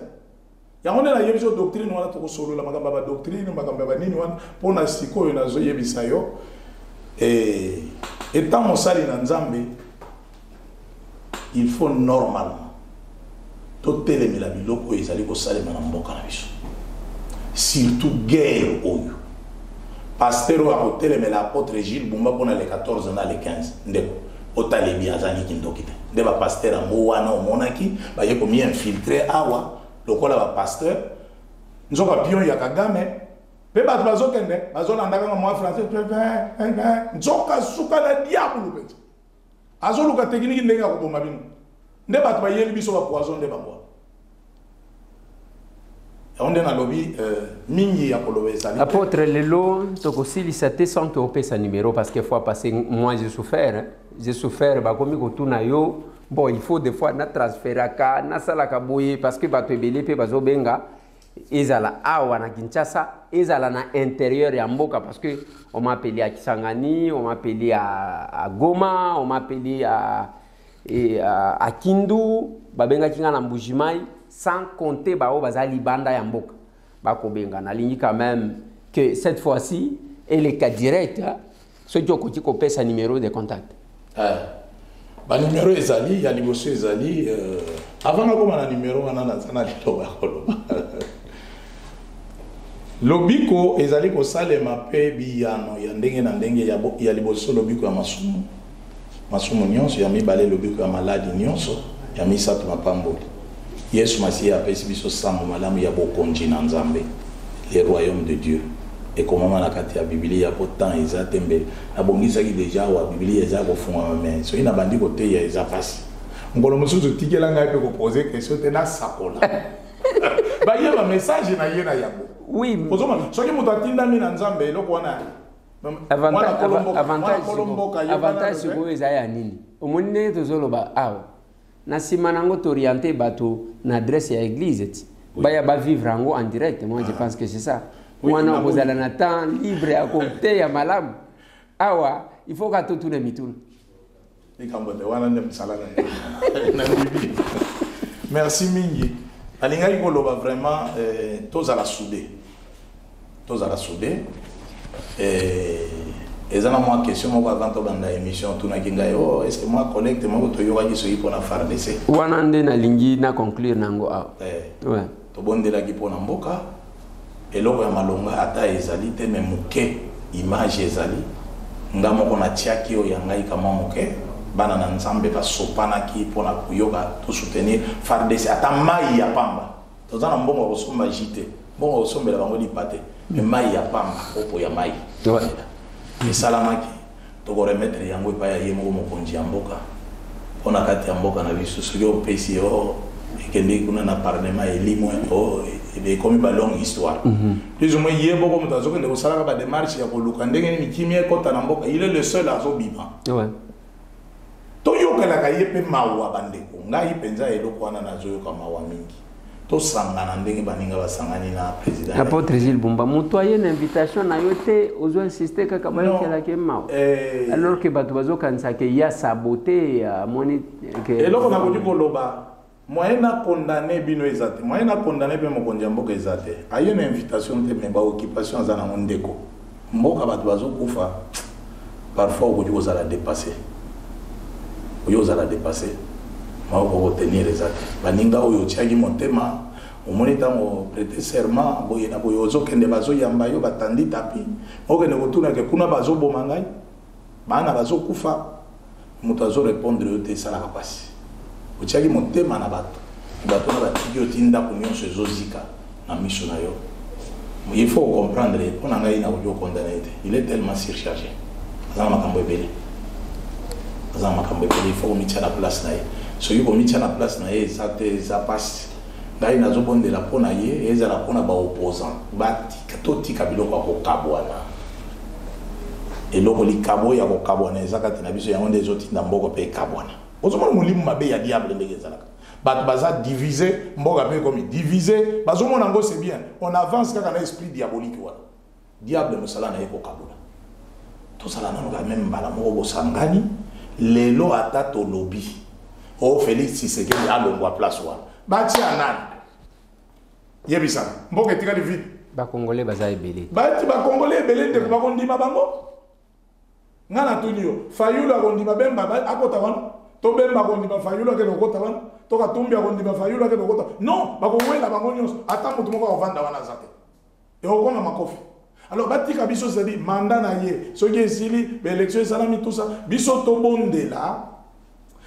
ya on na yebiso doctrine wana to solo la magamba ba doctrine magamba ba nini wana pour na siko na zo yebisa yo étant mosali na nzambe il faut normalement to telemela biloko ezali ko salema na mboka na biso surtout guerre oyo pasteur wa hôtel mais l'apôtre Gilles Bumba pour les 14 na les 15 ndeko otale bi azani kindokite nde ba pasteur amu wana omonaki ba yeko mi infiltrer awa lokola ba pasteur nzoka pion ya Kagame pe ba bazokende bazolanda kanga mo français nzoka suka na diable pe azoluka technique ndenge ko bomba bino nde ba ba yeli biso ba poison nde ba bo on est dans le lobby mingi à Kolobesa. Apôtre Lelo, tokosili sate sans te opé sa numéro parce que fois passé moi j'ai souffert bah comme ko tuna yo bon il faut des fois na transférer ka na sala ka boye parce que bato ebele pe bazo benga ezala awa na Kinshasa ezala na intérieur ya mboka parce que on m'a appelé à Kisangani, on m'a appelé à Goma, on m'a appelé à Kindu, babenga kinga na Mbujimai. Sans compter bao bazali banda ya mboka bako benga na lingi quand même que cette fois-ci elle est cas direct ce qui okoti ko pesa numéro de contact ba numéro ezali ya liboso ezali avant na koma na numéro wana na sana litoba koloba lobiko ezali ko salema pe biyano ya ndenge na ndenge ya liboso lobiko ya masumu nyonso ya mibale lobiko ya maladi nyonso ya misato mapamboli Yesu Masiya apesi biso sambo malamu ya bokonzi na Nzambe le royaume de Dieu et comment na kati ya Biblia pourtant eza tembe abongisa ki déjà wa Biblia eza ko funga mais so ina bandi kote ya eza pasi ngolo mususu tikela ngai pe ko poser question te na sakola ba yeba message na yena yabo oui pozoma so ki mutatinda mina Nzambe eloko wana avantage sikoyo eza ya nini omoni ndenge tozoloba awa na nsima nango t'orienter bato na adresse ya église ti baya bavivre yango en direct. Moi je pense que c'est ça wana okozala na temps libre ya koteya malamu awa il faut ka totuna mituna merci mingi alingaki koloba vraiment tozala soudé et ça moi question moi avant to banda émission tunaki ngai oh est-ce que moi collecte moi to yoka soki pona FARDC wana nde na lingi na conclure nango a ouais to bondela ki pona mboka eloko ya malonga ata ezali te mais moke image ezali ngamo kona tiaki o yangai kama moke bana na Nzambe basopana ki pona kuyoka to soutenir FARDC ata mai ya pamba tozana mbongo kosomba jité mbongo kosombela bango lipate mais mai ya pamba opo ya mai ouais et salamaki to ko remettre yango pa ya yemo mokonzi ya mboka pona kati ya mboka na biso soki opesi o ekende kuna na parlement elimo o et comme une longue histoire plus ou moins yebo comme tazo kende ko sala ba démarche ya ko luka ndenge ni kimie kota na mboka il est le seul azo bima ouais to yokala ka yepe mawa bandeko ngai penza eloko wana na zoyo kama wa mingi to sangana ndenge baninga basangani na président apôtre Gilles Bumba muto aye na invitation na yote ozo insister kaka ba yokela ke mawa alors que bato bazo kanisa ke ya saboter ya moni ke eloko na ko dikoloba moyen na condamner bino ezate moyen na condamner pe mokonzi mboka ezate aye na invitation te me ba occupation za na ndeko mboka bato bazo kufa parfois ko diko za la dépasser oyoza la dépasser ma ko retenir ezate baninga oyo tiaki motema omoni tango prêter serment boye na boye ozo kende bazo yamba yo batandi tapi okende kotuna ke kuna bazo bomangai bana bazo kufa muto azo répondre yo te sala kapasi otiaki motema na bato na batiki yo tinda ko nyonso ezozika na miso na yo il faut comprendre on a ngai na ojo condamné il est tellement surchargé za makambo ebele il faut mettre à la place na ye so yuko mettre à la place na ye ça te ça passe ngai nazo bondela pona ye ezala pona ba opposant batika totika biloko ko kabwana eloko likabo ya ko kabwana ezakati na biso yango ndezo tinda mboko pe kabwana ozomona mulimu mabe ya diable ndenge ezalaka bato baza divisé mboka pe comme divisé bazomona ngo c'est bien on avance kaka na esprit diabolique wana diable mosala na ye ko kabula to sala na ngo même bala moko bosangani lelo atato lobby o Félix Tshisekedi alongwa place wana bati anani yebisa mboka etikali vide ba congolais baza ebele bati ba congolais ebele de ba kondima bango ngana tunio fayulu akondima bemba akota wana to bemba kondima fayulu akelo kota wana to katumbi akondima fayulu akelo kota non ba kowela bango nyonso ata mutu moko avanda wana zate e okona makofi. Alors, batika biso c'est-à-dire mandat na ye, ce qui est ici, l'élection salami tout ça, biso to bonde là,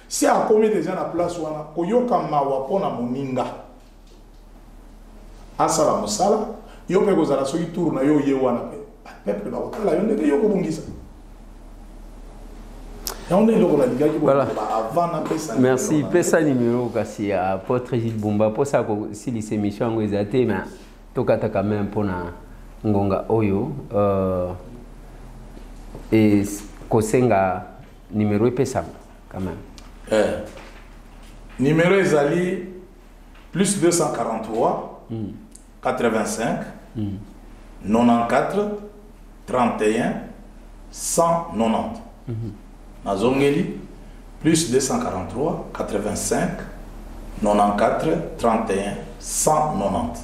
si a commis déjà la place wana, koyoka mawa pona moninga. Asala mosala, yo pe kozala soki tour na yo ye wana pe. Peuple ba kotala yo ndeke yo ko bongisa. Voilà. Merci. Pesa numéro kasi apôtre Gilles Bumba pour ça que si les émissions ont été mais tokata quand même pour na ngonga oyo et kosenga numéro pesa quand même. Numéro ezali plus 243 85 94 31 190. Nazongeli plus 243 85 94 31 190.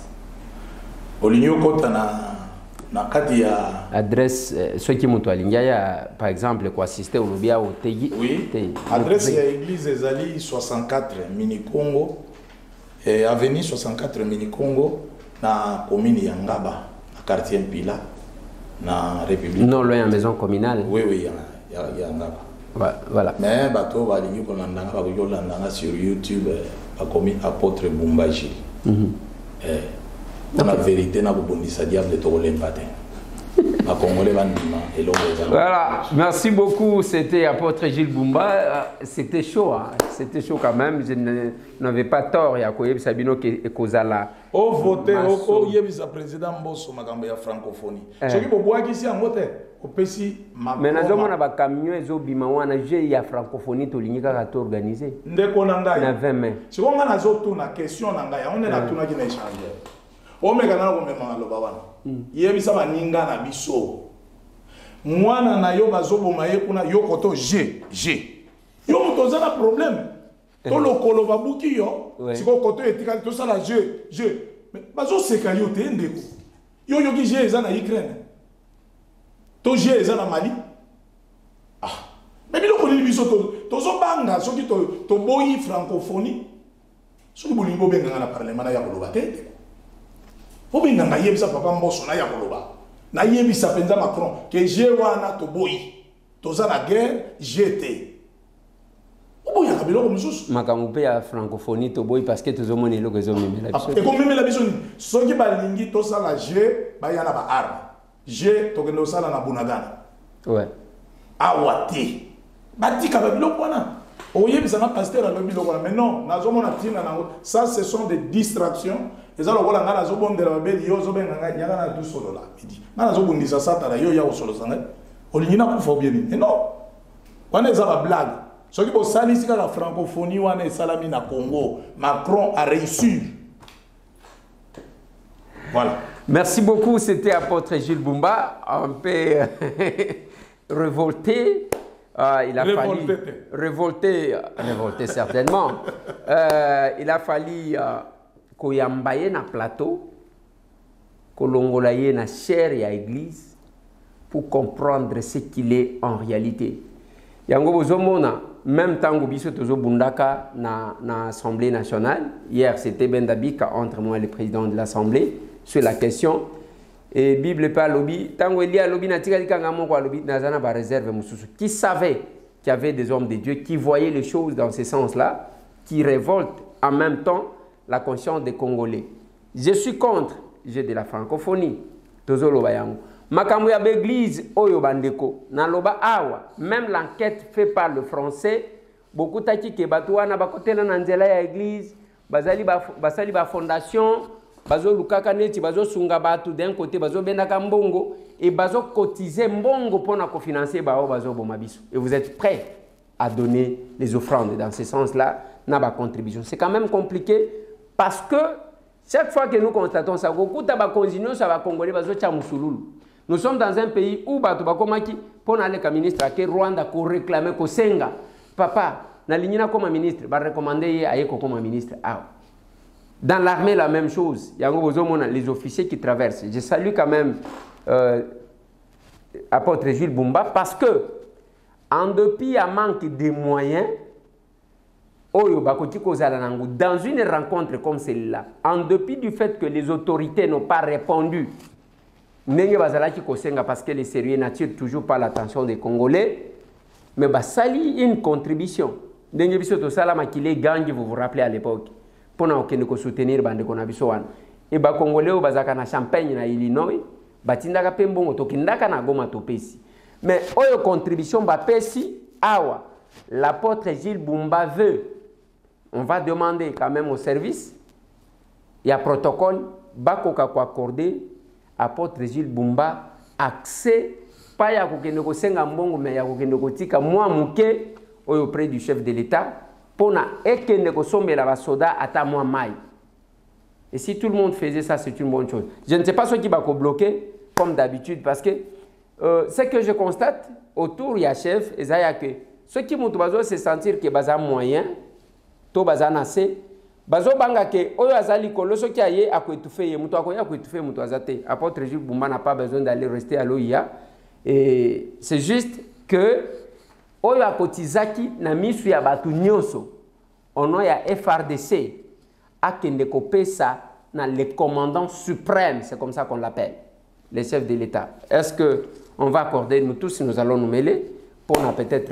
Olinyo kota na kati ya adresse ceux qui montent à Lingaya par exemple quoi assister au lobia au Tegi. Oui. Adresse ya église ezali 64 Mini Congo et avenue 64 Mini Congo na commune ya Ngaba na quartier Mpila na République. Non loin à maison communale. Oui il y a Ngaba. Voilà. Mais bateau va aller pour l'andanga sur YouTube a commis apôtre Bumbaji. La vérité n'a pas bondi ça diable de tourner matin. Voilà, merci beaucoup. C'était apôtre Gilles Bumba. C'était chaud, hein? C'était chaud quand même. Je n'avais pas tort. Il y a quoi Sabino qui est causala. Au voté, au yebisa président Mbosso makambo ya francophonie. Ce qui peut boire ici en vote, au PC. Mais nous avons un camion et zobima wana j'ai ya francophonie to linika ka organisé. Ndeko nanga. Na 20 mai. Si on a zoto na question nanga ya on est na tuna qui na échanger. O meka na ko mema loba wana. Yebisa baninga na biso. Mwana na yo bazoboma ye kuna yo koto G. Yo motoza na problème. To lokolo babuki yo. Siko koto etika to sala G. Mais bazo seka yo te ndeko. Yo ki G eza na Ukraine. To G eza na Mali. Mais biloko ni biso to zo banga soki to boyi francophonie. Soki bolingo benga na parlement na ya koloba te. Faut bien nga yebisa papa Mbosso na ya koloba. Na yebisa penza Macron que je wana to boyi. Toza la guerre j'étais. Obo ya kabilo comme sus. Makamoupe ya francophonie to boyi parce que tozo moni loko zo meme la biso. Et comme meme la biso soki balingi to sala G ba yana ba arme. G to kendo sala na Bunagana. Ouais. Awati. Batika ba biloko wana. Oyebisa na pasteur a biloko wana mais non, nazo mona tina na ça ce sont des distractions. Les gens qui ont zo bombe de la belle yo zo benga nyaka na tout solo là midi na zo bundisa sata la yo ya solo sanga olingina ku fo bien mais non wana eza ba blague ce qui bo salisi ka la francophonie wana salami na Congo Macron a réussi. Voilà, merci beaucoup. C'était apôtre Gilles Bumba un peu révolté. Il a fallu révolté certainement. Il a fallu koyambaye na plateau, kolongolaye na chair ya église pour comprendre ce qu'il est en réalité. Yango bozomona même tango biso tozo bundaka na Assemblée nationale. Hier c'était Bendabika entre moi et le président de l'Assemblée sur la question et Bible pas lobby tango Elia lobby na tika kanga moko lobby nazana ba réserve mususu qui savait qu'il y avait des hommes de Dieu qui voyaient les choses dans ce sens-là, qui révoltent en même temps la conscience des Congolais. Je suis contre, j'ai de la francophonie. Tozolo bayango. Makambo ya l'église oyo bandeko na loba awa, même l'enquête faite par le français, beaucoup taki ke batu wana bakotela na nzela ya église, basali ba fondation, bazo lukaka neti bazo sunga batu d'un côté bazo bendaka mbongo et bazo cotiser mbongo pona ko financer bao bazo bomabiso. Et vous êtes prêts à donner les offrandes dans ce sens-là, na ba contribution. C'est quand même compliqué. Parce que chaque fois que nous constatons ça, ça va Congolais, nous sommes dans un pays où pour aller comme ministre, Rwanda pour réclamer que Senga, papa, na ligne comme ministre, va recommander à comme ministre. Dans l'armée, la même chose. Il y a les officiers qui traversent. Je salue quand même apôtre Gilles Bumba parce que, en dépit à manque de moyens, dans une rencontre comme celle-là, en dépit du fait que les autorités n'ont pas répondu, parce que les sérieux n'attirent toujours pas l'attention des Congolais, mais sali une contribution. Vous vous rappelez à l'époque, pour nous soutenir et les Congolais na Champagne na Illinois, batindaka pembongo tokindaka na goma topesi. Mais oyo contribution bapesi awa l'apôtre Gilles Bumba veut. On va demander quand même au service, il y a protocole, bakoka ko accorder apôtre Gilles Bumba accès pas ya kokende senga mbongo mais ya kokende kotika moi muke auprès du chef de l'État pour na ekende ko sombela ba soda ata moi mai. Et si tout le monde faisait ça, c'est une bonne chose. Je ne sais pas ce qui va bloquer comme d'habitude parce que ce que je constate autour il y a chef et ça y a que ceux qui m'ont se sentir que baza moyen to bazana se bazo banga ke oyo azali koloso ki aye akoetufe ye muto akoya akoetufe muto azate. Apôtre Gilles Bumba n'a pas besoin d'aller rester à l'OIA et c'est juste que oyo akotizaki na misu ya batu nyonso ono ya FRDC akende kopesa na le commandant suprême, c'est comme ça qu'on l'appelle, les chefs de l'État. Est-ce que on va accorder nous tous, nous allons nous mêler pour peut-être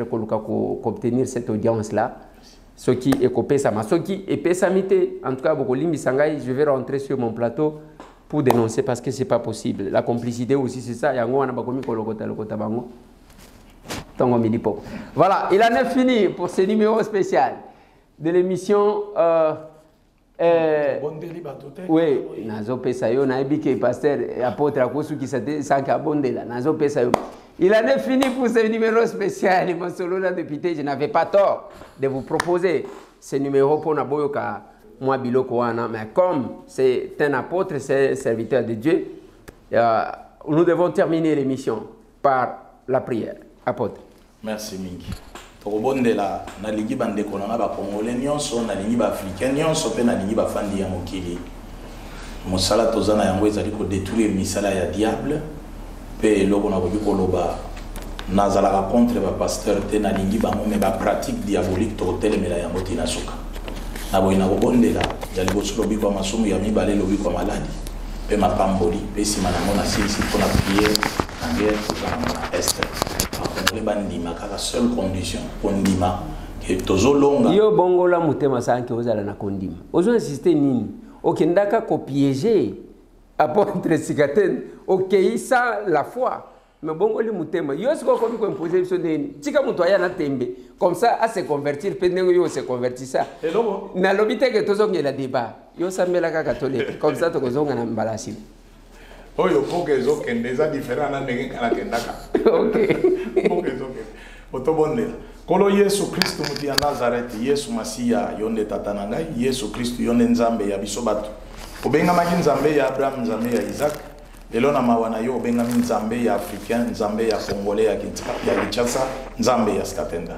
obtenir cette audience-là. Ce qui est copé ça, ce qui est pessamité. En tout cas, je vais rentrer sur mon plateau pour dénoncer parce que c'est pas possible. La complicité aussi, c'est ça. Voilà, il en est fini pour ce numéro spécial de l'émission. Oui, nazo pesa yo na ebike pasteur apôtre akosu qui s'était sanka bondela nazo pesa yo. Il en est fini pour ce numéro spécial. Masolona député, je n'avais pas tort de vous proposer ce numéro pour Naboyoka moi biloko wana, mais comme c'est un apôtre, c'est un serviteur de Dieu, nous devons terminer l'émission par la prière. Apôtre. Merci Mingi. Tokobondela na lingi bandeko na ba congolais nyonso na lingi ba africain nyonso pe na lingi ba fandi ya mokili. Mosala tozana yango ezali ko détruire misala ya diable pe loko na ko loba nazala contre ba pasteur te na lingi ba me ba pratique diabolique to telemela yango tina suka. Na boina ko bondela jali bo lobi kwa masumu ya mibale lobi kwa maladi pe mapamboli pe sima na mona sisi pona prier na guerre na est. La seule condition kondima que tozolonga yo bongola mutema sanke ozala na kondima ozo insister nini okendaka ko piéger apôtre Sikaten okeisa la foi mais bongoli mutema yo siko ko ko imposer biso ndeni tika muto aya na tembe comme ça à se convertir pendant yo se convertir ça na lobite que tozongela débat yo samela ka catholique comme ça tokozonga na mbalasi. Oyo pokezo kendeza différent na ndenge kana kendaka. OK. Pokezo ke. Otobondela. Kolo Yesu Kristo muti ya Nazareth, Yesu Masia yonde tata na ngai, Yesu Kristo yonde nzambe ya biso bato. Obenga maki nzambe ya Abraham, nzambe ya Isaac. Lelo na mawana yo obenga nzambe ya Africain, nzambe ya Congolais ya Kinshasa, nzambe ya Skatenda.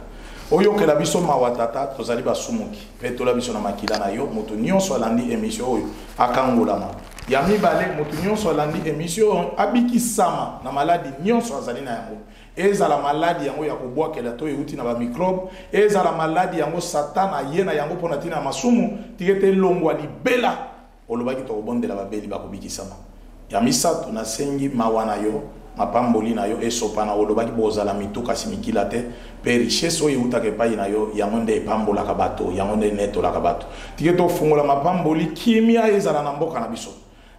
Oyo ke la biso mawatata tozali basumuki. Pe tola biso na makila na yo, mutu nyonso alandi emission oyo akangolama. Ya mibale mutu nyonso alandi émission abiki sama na maladi nyonso azali na yango ezala maladi yango ya kobwakela to euti na ba microbe ezala maladi yango satana yena yango pona tina masumu tikete longwa libela olobaki to kobondela babeli bakobiki sama ya misato na sengi mawana yo mapamboli na yo esopana olobaki bozala mituka simikila te pe richesse oyo utake pai na yo yango nde epambola ka bato yango nde netola ka bato tikete ofungola mapamboli kimia ezala na mboka na biso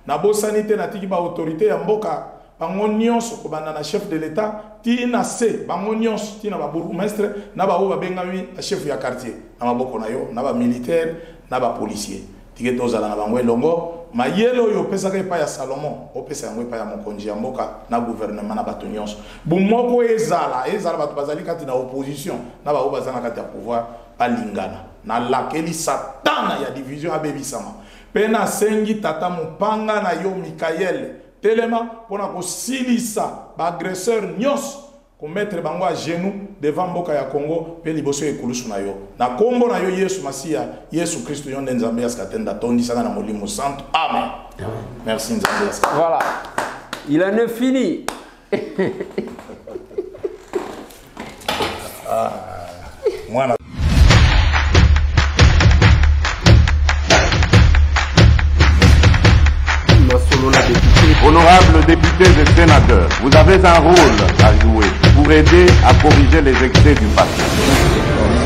na bosanité na tiki ba autorité ya mboka bango nyonso ko banda na chef de l'état tina se bango nyonso tina ba bourgmestre na ba oba bengami chef ya quartier na maboko na yo na ba militaire na ba policier tiki tozala na bango elongo mayelo yo pesa ka pa ya Salomon o pesa yango pa ya mokonzi ya mboka na gouvernement na bato nyonso bumoko ezala bato bazali kati na opposition na ba oba zana kati ya pouvoir alingana na lakeli satana ya division abebisama pena sengi tata mupanga na yo Mikael telema pona ko silisa ba agresseur nyos ko mettre bango à genoux devant mboka ya Congo pe liboso ekulusu na yo na kombo na yo Yesu Masia Yesu Kristo yonde nzambe askatenda tondi sanga na molimo santo amen. Merci nzambe. Voilà, il en est fini. Mwana Honorables députés et sénateurs, vous avez un rôle à jouer pour aider à corriger les excès du passé.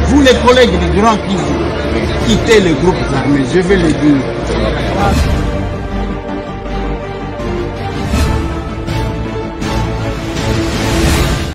Vous les collègues du Grand Kivu, quittez le groupe armé, je vais le dire.